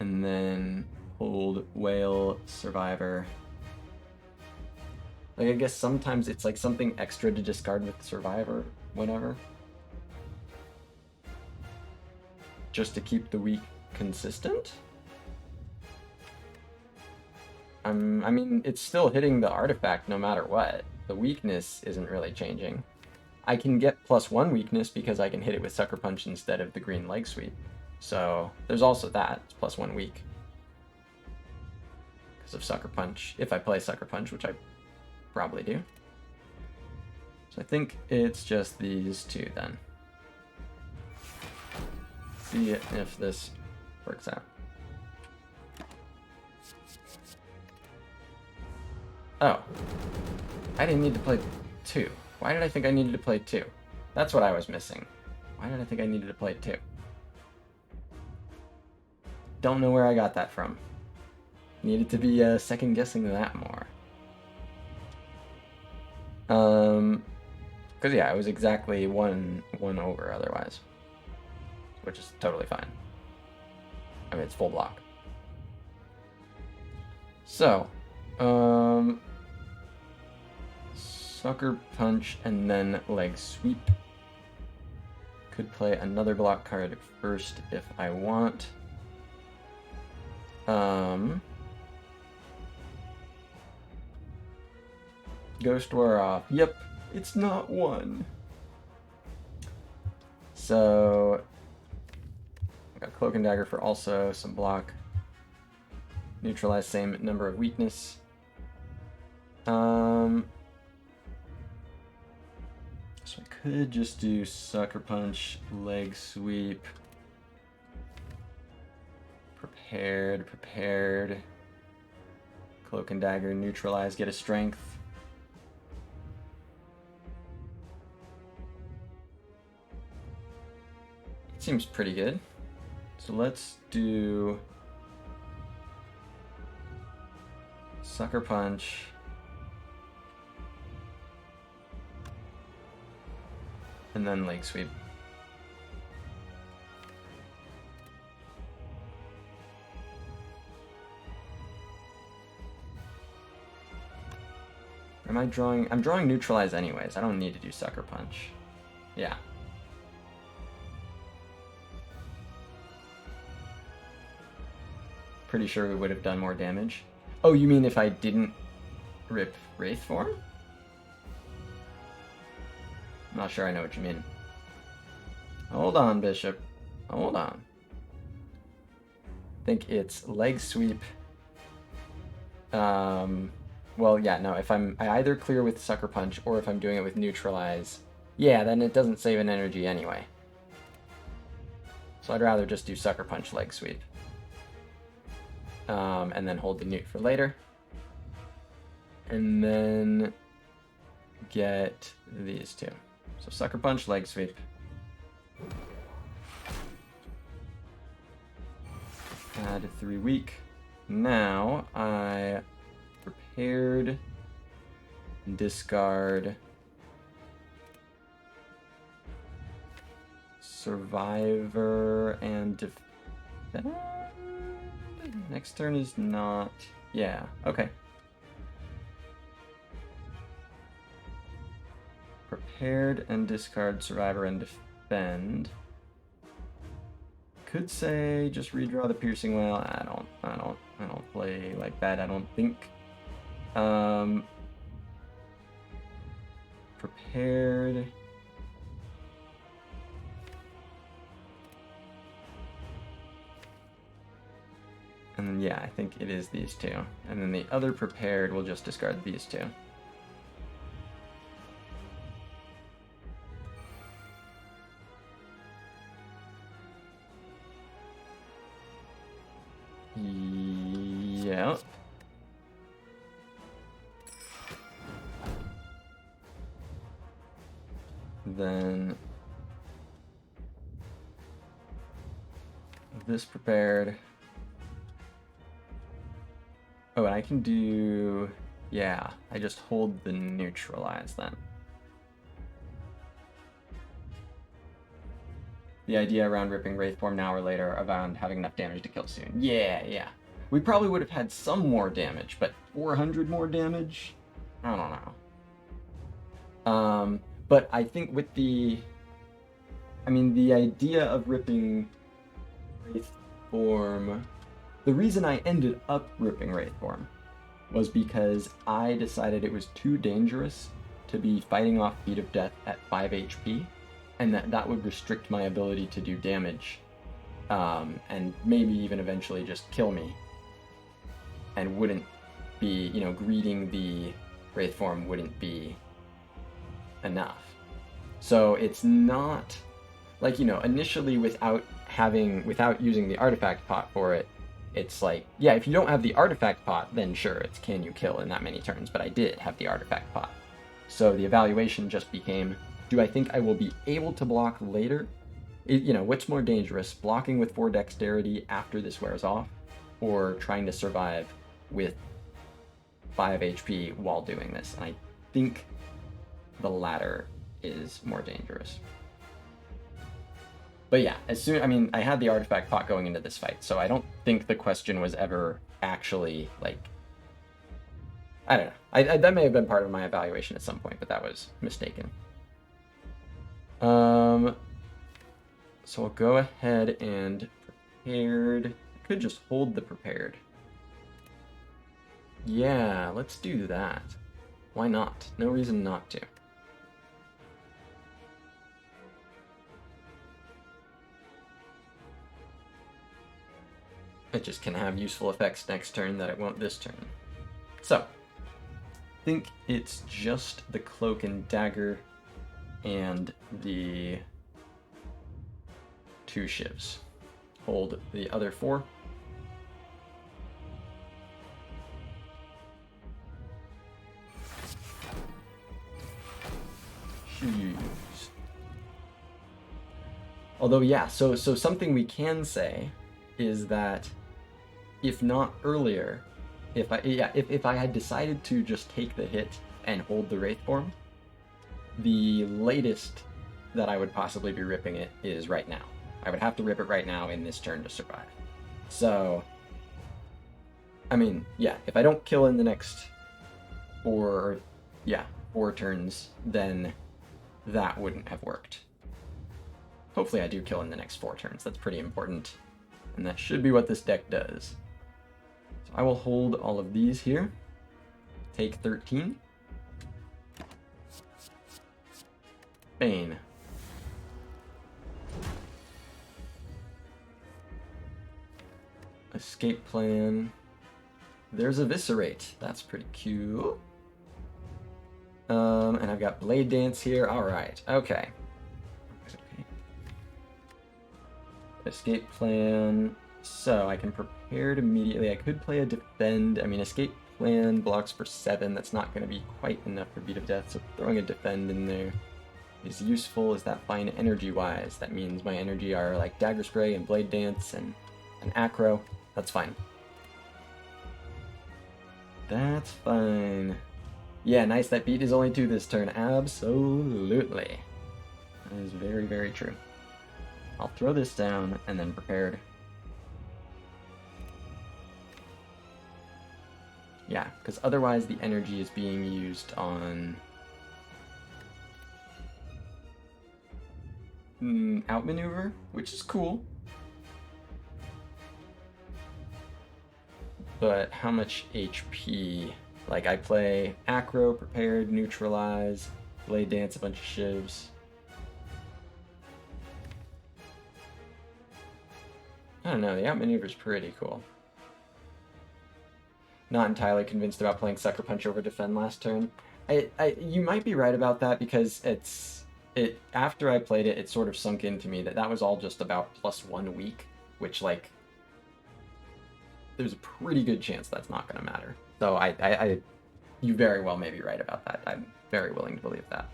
Speaker 2: And then hold Whale, Survivor. Like, I guess sometimes it's like something extra to discard with Survivor, whatever. Just to keep the weak consistent? I mean, it's still hitting the artifact no matter what. The weakness isn't really changing. I can get +1 weakness because I can hit it with Sucker Punch instead of the green leg sweep. So there's also that, it's +1 weak. Because of Sucker Punch, if I play Sucker Punch, which I probably do. So I think it's just these 2 then. See if this works out. Oh. I didn't need to play 2. Why did I think I needed to play 2? That's what I was missing. Why did I think I needed to play 2? Don't know where I got that from. Needed to be second guessing that more. Because yeah, it was exactly one over otherwise. Which is totally fine. I mean, it's full block. So, Sucker Punch and then leg sweep. Could play another block card first if I want. Ghost War off. Yep, it's not 1. So, I got Cloak and Dagger for also some block. Neutralize same number of weakness. So I could just do Sucker Punch, leg sweep. Prepared. Cloak and Dagger, neutralize, get a strength. It seems pretty good. So let's do Sucker Punch. And then leg sweep. Am I drawing? I'm drawing neutralize anyways. I don't need to do sucker punch. Yeah. Pretty sure we would have done more damage. Oh, you mean if I didn't rip Wraith form? I'm not sure I know what you mean. Hold on, Bishop. Hold on. I think it's leg sweep. Well, yeah, no, if I either clear with Sucker Punch or if I'm doing it with Neutralize, yeah, then it doesn't save an energy anyway. So I'd rather just do Sucker Punch leg sweep. And then hold the Neut for later. And then get these two. So Sucker Punch, leg sweep. Add 3 weak. Now I prepared, discard, survivor, and defend. Next turn is not. Yeah, okay. Prepared and discard survivor and defend. Could say just redraw the piercing whale. I don't play like that, I don't think. Prepared. And then, yeah, I think it is these two. And then the other prepared will just discard these two. Yeah. Then this prepared. Oh, and I can do, yeah, I just hold the neutralize then. The idea around ripping Wraith form now or later around having enough damage to kill soon. Yeah, yeah. We probably would have had some more damage, but 400 more damage? I don't know. But I think with the idea of ripping Wraith form, the reason I ended up ripping Wraith form was because I decided it was too dangerous to be fighting off Beat of Death at 5 HP, and that would restrict my ability to do damage, and maybe even eventually just kill me, and wouldn't be, greeting the Wraith form wouldn't be enough. So it's not, like, initially without using the artifact pot for it, it's like, yeah, if you don't have the artifact pot, then sure, it's can you kill in that many turns, but I did have the artifact pot. So the evaluation just became, do I think I will be able to block later? What's more dangerous, blocking with 4 dexterity after this wears off, or trying to survive with 5 HP while doing this? And I think the latter is more dangerous. But yeah, I had the artifact pot going into this fight, so I don't think the question was ever actually, like, I don't know. That may have been part of my evaluation at some point, but that was mistaken. So I'll go ahead and prepared. I could just hold the prepared. Yeah, let's do that. Why not? No reason not to. It just can have useful effects next turn that it won't this turn. So, I think it's just the Cloak and Dagger and the 2 shivs. Hold the other 4. Shivs. Although, yeah, so something we can say is that if not earlier, if I had decided to just take the hit and hold the Wraith form, the latest that I would possibly be ripping it is right now. I would have to rip it right now in this turn to survive. So, yeah, if I don't kill in the next, or yeah, 4 turns, then that wouldn't have worked. Hopefully I do kill in the next 4 turns. That's pretty important. And that should be what this deck does. So I will hold all of these here. Take 13. Bane. Escape plan. There's Eviscerate. That's pretty cool. And I've got Blade Dance here. Alright, okay. Escape plan. So I can prepare immediately. I could play a defend. I mean, escape plan blocks for 7. That's not going to be quite enough for Beat of Death, so throwing a defend in there is useful. Is that fine energy-wise? That means my energy are like Dagger Spray and Blade Dance and an Acro. That's fine. That's fine. Yeah, nice. That beat is only 2 this turn. Absolutely. That is very, very true. I'll throw this down and then prepared. Yeah, because otherwise the energy is being used on outmaneuver, which is cool. But how much HP? Like, I play Acro, Prepared, Neutralize, Blade Dance, a bunch of shivs. I don't know, the outmaneuver is pretty cool. Not entirely convinced about playing Sucker Punch over Defend last turn. You might be right about that, because after I played it, it sort of sunk into me that was all just about +1 weak, which, like, there's a pretty good chance that's not going to matter. So you very well may be right about that. I'm very willing to believe that.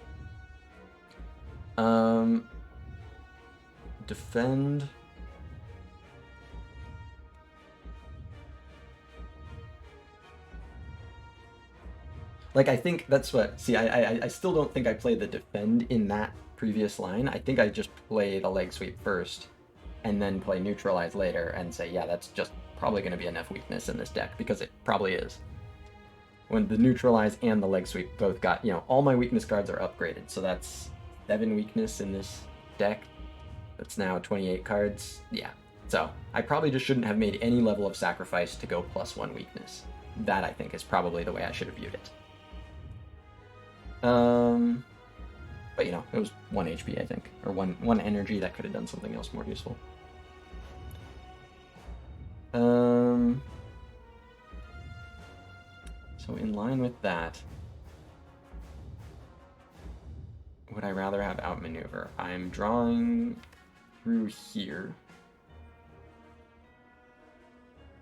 Speaker 2: Defend. Like, I think that's what... See, I still don't think I played the defend in that previous line. I think I just played a leg sweep first, and then play neutralize later, and say, yeah, that's just probably going to be enough weakness in this deck, because it probably is. When the neutralize and the leg sweep both got, all my weakness cards are upgraded, so that's 7 weakness in this deck. That's now 28 cards. Yeah. So I probably just shouldn't have made any level of sacrifice to go +1 weakness. That, I think, is probably the way I should have viewed it. But it was 1 HP, I think, or one energy that could have done something else more useful. So in line with that, would I rather have outmaneuver? I'm drawing through here.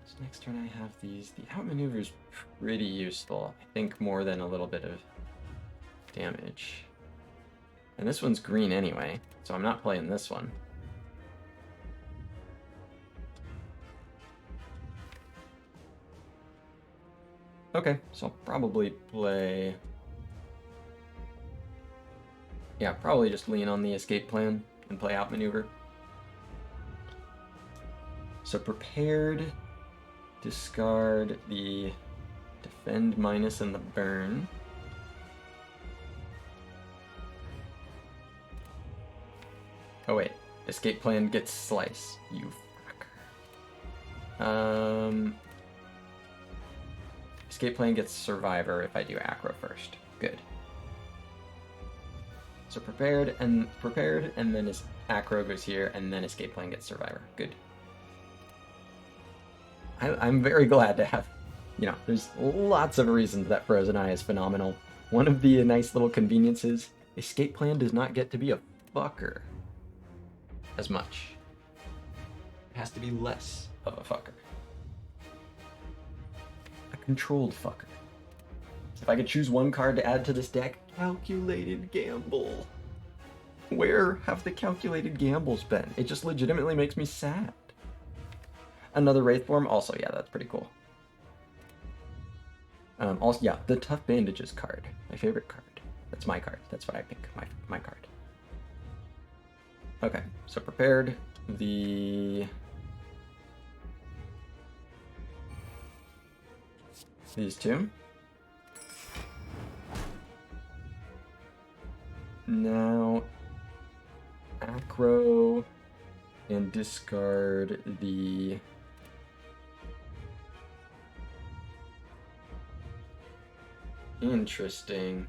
Speaker 2: So next turn I have these. The outmaneuver is pretty useful. I think more than a little bit of damage. And this one's green anyway, so I'm not playing this one. Okay, so I'll probably play... Yeah, probably just lean on the escape plan and play outmaneuver. So prepared, discard the defend minus and the burn. Oh wait, escape plan gets slice, you fucker. Escape plan gets survivor if I do acro first. Good. So prepared, and then acro goes here, and then escape plan gets survivor. Good. I'm very glad to have, there's lots of reasons that Frozen Eye is phenomenal. One of the nice little conveniences, escape plan does not get to be a fucker as much. It has to be less of a fucker. A controlled fucker. If I could choose one card to add to this deck, calculated gamble. Where have the calculated gambles been? It just legitimately makes me sad. Another Wraith form, also, yeah, that's pretty cool. Also, yeah, the Tough Bandages card, my favorite card. That's my card. That's what I pick, my card. Okay, so prepared these two. Now, acro and discard the... Interesting.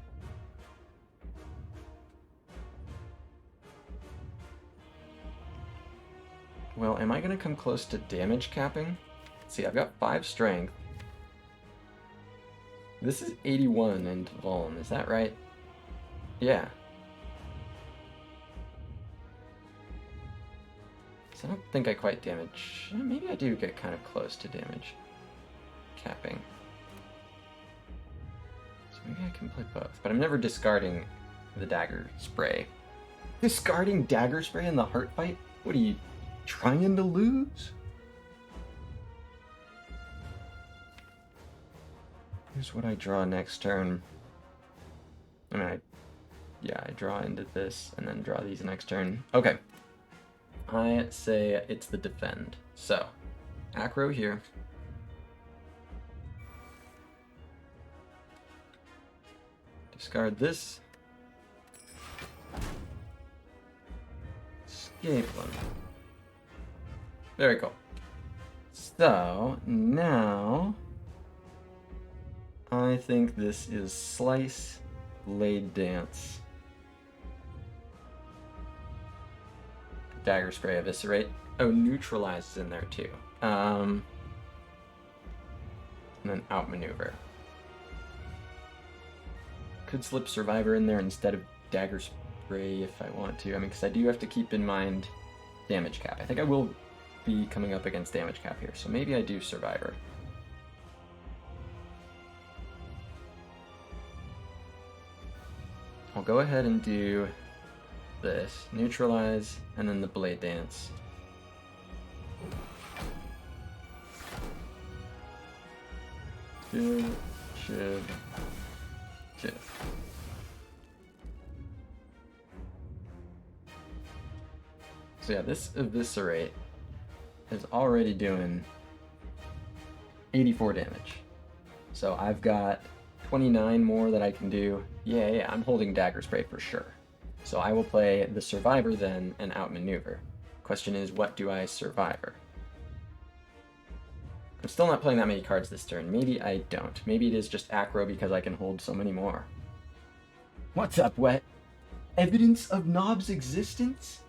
Speaker 2: Well, am I going to come close to damage capping? Let's see, I've got 5 strength. This is 81 into Vuln, is that right? Yeah. So I don't think I quite damage. Maybe I do get kind of close to damage capping. So maybe I can play both. But I'm never discarding the dagger spray. Discarding dagger spray in the heart fight? What are you, trying to lose? Here's what I draw next turn. I mean, I draw into this and then draw these next turn. Okay. I say it's the defend. So, acro here. Discard this. Escape one. Very cool. So, now... I think this is Slice, Blade Dance. Dagger Spray, Eviscerate. Oh, Neutralize is in there too. And then Outmaneuver. Could slip Survivor in there instead of Dagger Spray if I want to. I mean, because I do have to keep in mind damage cap. I think I will be coming up against damage cap here, so maybe I do Survivor. I'll go ahead and do this, Neutralize, and then the Blade Dance. Should. So yeah, this Eviscerate is already doing 84 damage. So I've got 29 more that I can do. Yeah, I'm holding Dagger Spray for sure. So I will play the Survivor then and Outmaneuver. Question is, what do I Survivor? I'm still not playing that many cards this turn. Maybe I don't. Maybe it is just acro because I can hold so many more. What's up, Wet? Evidence of Knob's existence?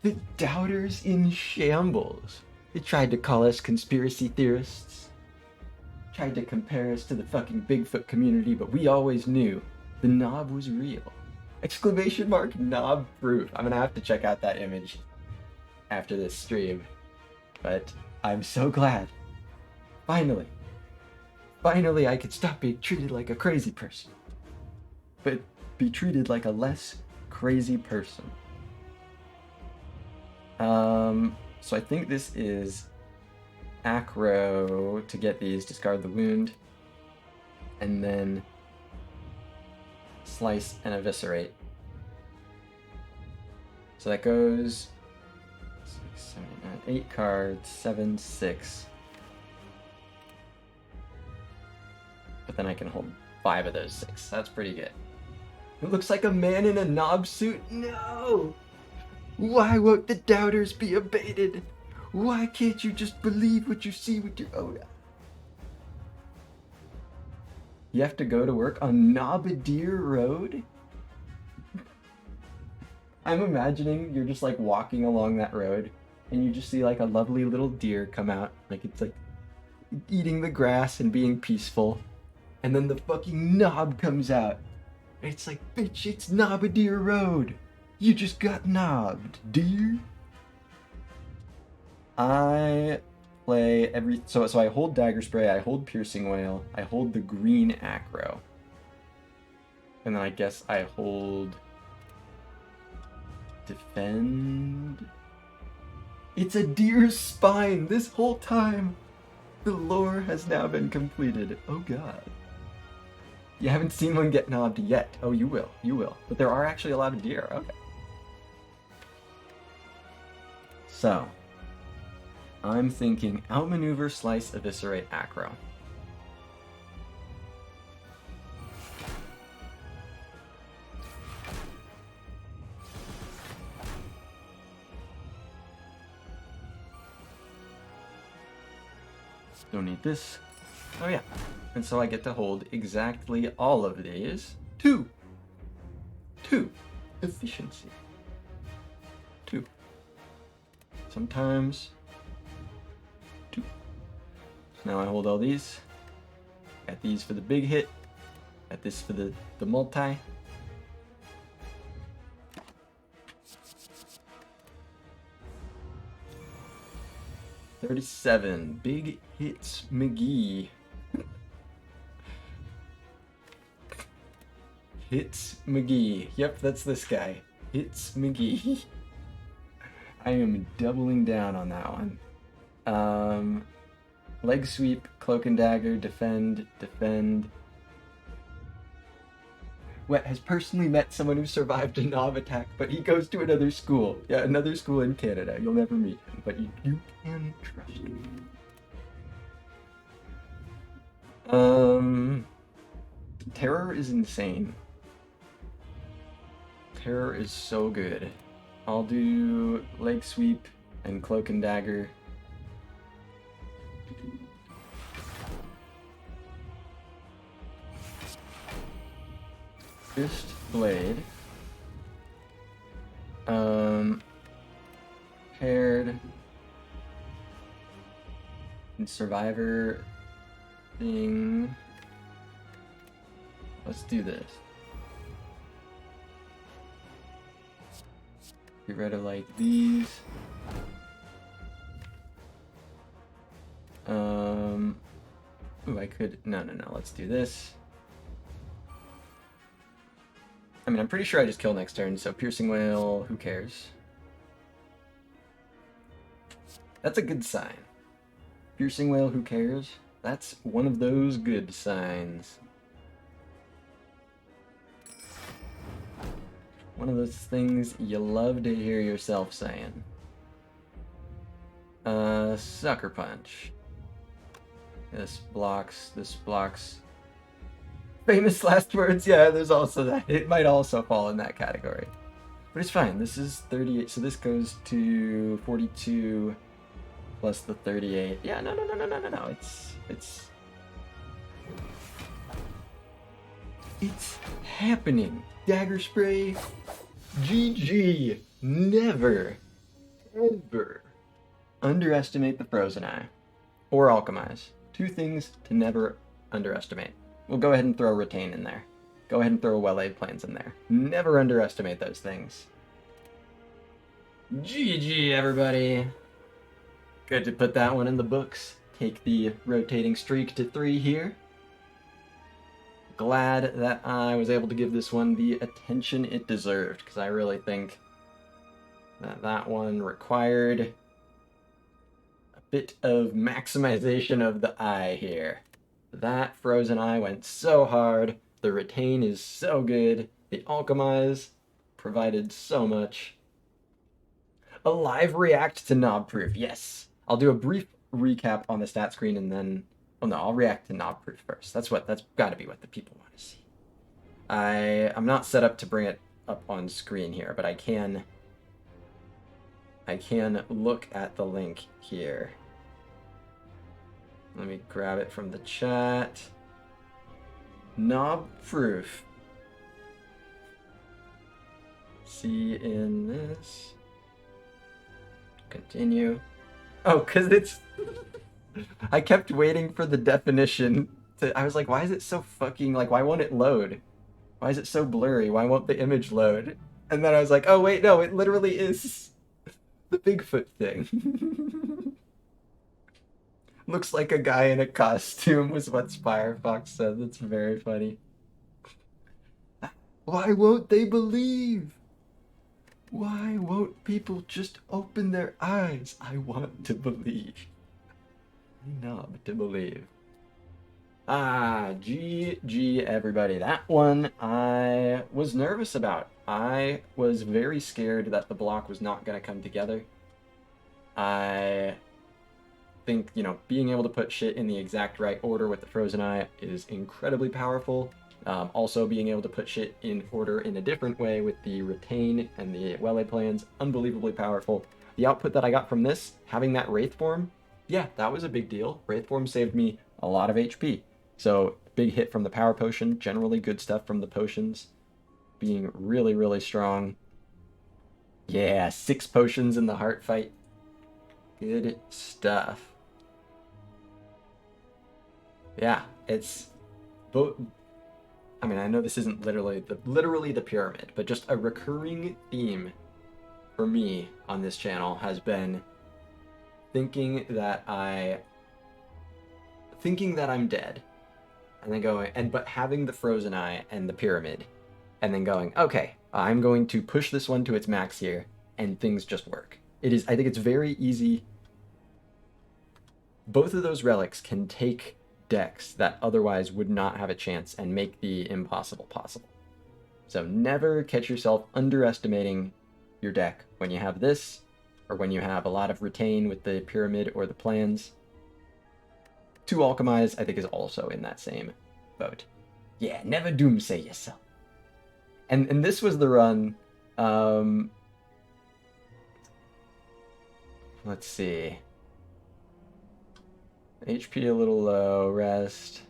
Speaker 2: The doubters in shambles. They tried to call us conspiracy theorists. Tried to compare us to the fucking Bigfoot community, but we always knew the knob was real. Exclamation mark knob proof. I'm gonna have to check out that image after this stream. But I'm so glad. Finally I could stop being treated like a crazy person. But be treated like a less crazy person. So I think this is acro to get these, discard the wound, and then slice and eviscerate. So that goes 6, 7, 8, 8 cards, 7, 6. But then I can hold 5 of those 6. That's pretty good. It looks like a man in a knob suit. No! Why won't the doubters be abated? Why can't you just believe what you see with your own eyes? You have to go to work on Knobbadeer Road? I'm imagining you're just like walking along that road and you just see like a lovely little deer come out. Like it's like eating the grass and being peaceful. And then the fucking knob comes out. And it's like, bitch, it's Knobbadeer Road. You just got knobbed, dear. I play every... So I hold Dagger Spray, I hold Piercing Wail, I hold the green Acro. And then I guess I hold... Defend? It's a deer's spine this whole time! The lore has now been completed. Oh god. You haven't seen one get knobbed yet. Oh, you will. You will. But there are actually a lot of deer. Okay. So, I'm thinking outmaneuver, slice, eviscerate, acro. Don't need this. Oh yeah. And so I get to hold exactly all of these. 2. 2. Efficiency. 2. Sometimes 2. So now I hold all these. Got these for the big hit. Got this for the multi. $37. Big hits McGee. Hits McGee. Yep, that's this guy. Hits McGee. I am doubling down on that one. Leg sweep, cloak and dagger, defend. Has personally met someone who survived a knob attack, but he goes to another school. Yeah, another school in Canada. You'll never meet him, but you can trust him. Terror is insane. Terror is so good. I'll do leg sweep and cloak and dagger. Fist blade. Paired. And survivor thing. Let's do this. Get rid of like these. Ooh, I could. No. Let's do this. I mean, I'm pretty sure I just kill next turn, so Piercing Wail, who cares? That's a good sign. Piercing Wail, who cares? That's one of those good signs. One of those things you love to hear yourself saying. Sucker Punch. This blocks. Famous last words, yeah, there's also that. It might also fall in that category. But it's fine. This is 38, so this goes to 42 plus the 38. Yeah, no. It's happening. Dagger spray. GG. Never, ever underestimate the Frozen Eye. Or Alchemize. 2 things to never underestimate. We'll go ahead and throw Retain in there. Go ahead and throw Well-Laid Plans in there. Never underestimate those things. GG, everybody. Good to put that one in the books. Take the rotating streak to 3 here. Glad that I was able to give this one the attention it deserved, because I really think that one required a bit of maximization of the eye here. That Frozen Eye went so hard. The Retain is so good. The Alchemize provided so much. A live react to Knob Proof. Yes. I'll do a brief recap on the stat screen and then... Oh no, I'll react to Knob Proof first. That's got to be what the people want to see. I'm not set up to bring it up on screen here, but I can look at the link here. Let me grab it from the chat. Knob Proof. See in this. Continue. Oh, because it's... I kept waiting for the definition. I was like, why is it so fucking... Like, why won't it load? Why is it so blurry? Why won't the image load? And then I was like, oh, wait, no, it literally is the Bigfoot thing. Looks like a guy in a costume was what Firefox said. That's very funny. Why won't they believe? Why won't people just open their eyes? I want to believe. Knob to believe. GG everybody. That one I was nervous about. I was very scared that the block was not going to come together. I think, being able to put shit in the exact right order with the Frozen Eye is incredibly powerful. Also, being able to put shit in order in a different way with the Retain and the Well-Laid Plans, unbelievably powerful. The output that I got from this, having that Wraith form, yeah, that was a big deal. Wraith Form saved me a lot of HP. So, big hit from the power potion. Generally good stuff from the potions. Being really, really strong. Yeah, 6 potions in the heart fight. Good stuff. Yeah, it's both. I mean, I know this isn't literally the pyramid, but just a recurring theme for me on this channel has been thinking that I'm dead, and then going but having the frozen eye and the pyramid, and then going, okay, I'm going to push this one to its max here, and things just work. I think it's very easy. Both of those relics can take decks that otherwise would not have a chance and make the impossible possible. So never catch yourself underestimating your deck when you have this, or when you have a lot of retain with the pyramid or the plans. 2 alchemize, I think, is also in that same boat. Yeah, never doomsay yourself. And this was the run. Let's see. HP a little low, rest.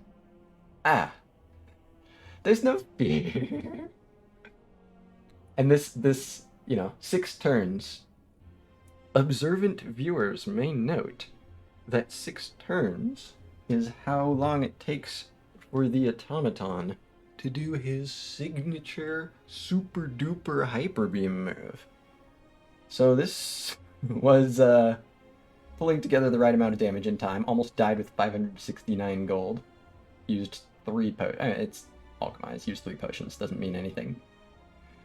Speaker 2: There's no fear. And this, 6 turns. Observant viewers may note that 6 turns is how long it takes for the automaton to do his signature super duper hyper beam move. So this was pulling together the right amount of damage in time. Almost died with 569 gold. Used 3 potions. It's alchemized. Used 3 potions. Doesn't mean anything.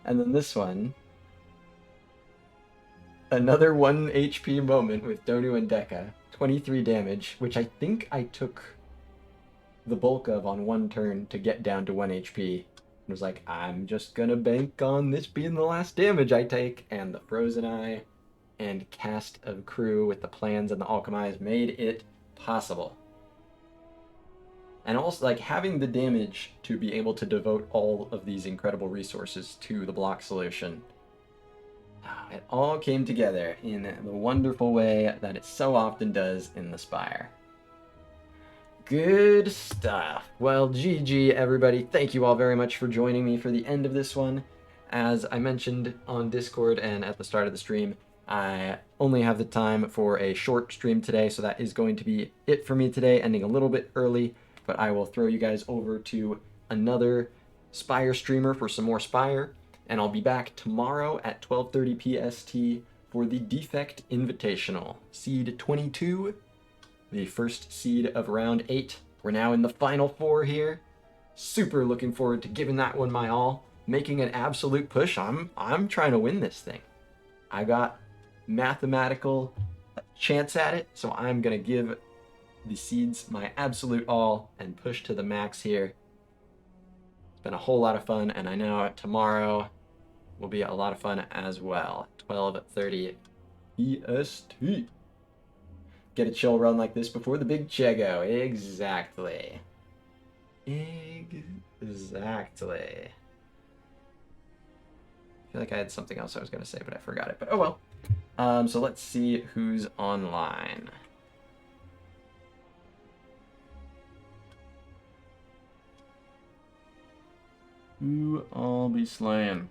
Speaker 2: And then this one, another 1 HP moment with Donu and Deka. 23 damage, which I think I took the bulk of on 1 turn to get down to 1 HP. And was like, I'm just gonna bank on this being the last damage I take. And the Frozen Eye and cast of crew with the plans and the alchemize made it possible. And also, like, having the damage to be able to devote all of these incredible resources to the block solution. It all came together in the wonderful way that it so often does in the Spire. Good stuff. Well, GG, everybody. Thank you all very much for joining me for the end of this one. As I mentioned on Discord and at the start of the stream, I only have the time for a short stream today, so that is going to be it for me today, ending a little bit early, but I will throw you guys over to another Spire streamer for some more Spire, and I'll be back tomorrow at 12:30 PST for the Defect Invitational. Seed 22, the first seed of round 8. We're now in the final 4 here. Super looking forward to giving that one my all, making an absolute push. I'm trying to win this thing. I got mathematical chance at it, so I'm gonna give the seeds my absolute all and push to the max here. It's been a whole lot of fun, and I know tomorrow will be a lot of fun as well. 12:30 EST. Get a chill run like this before the big Chego. Exactly. Exactly. I feel like I had something else I was gonna say, but I forgot it. But oh well. So let's see who's online. Who I'll be slaying?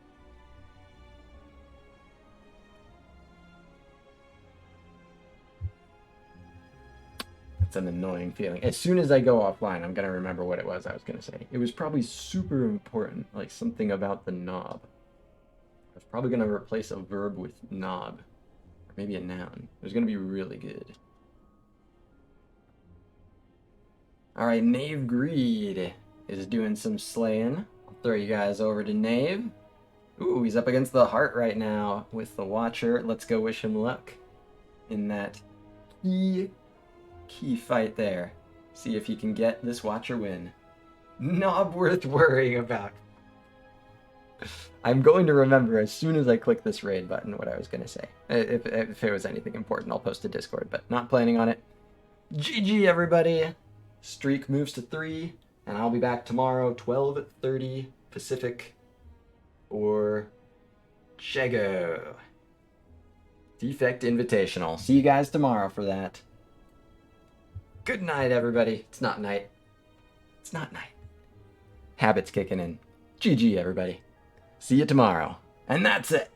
Speaker 2: It's an annoying feeling. As soon as I go offline, I'm gonna remember what it was I was gonna say. It was probably super important, like something about the knob. I was probably gonna replace a verb with knob. Or maybe a noun. It was gonna be really good. Alright, Knave Greed is doing some slaying. I'll throw you guys over to Knave. Ooh, he's up against the heart right now with the Watcher. Let's go wish him luck in that key fight there. See if he can get this Watcher win. Not worth worrying about. I'm going to remember as soon as I click this raid button what I was going to say. If it was anything important, I'll post to Discord, but not planning on it. GG, everybody! Streak moves to 3, and I'll be back tomorrow, 12:30 Pacific, or Chego. Defect Invitational. See you guys tomorrow for that. Good night, everybody. It's not night. It's not night. Habits kicking in. GG, everybody. See you tomorrow. And that's it.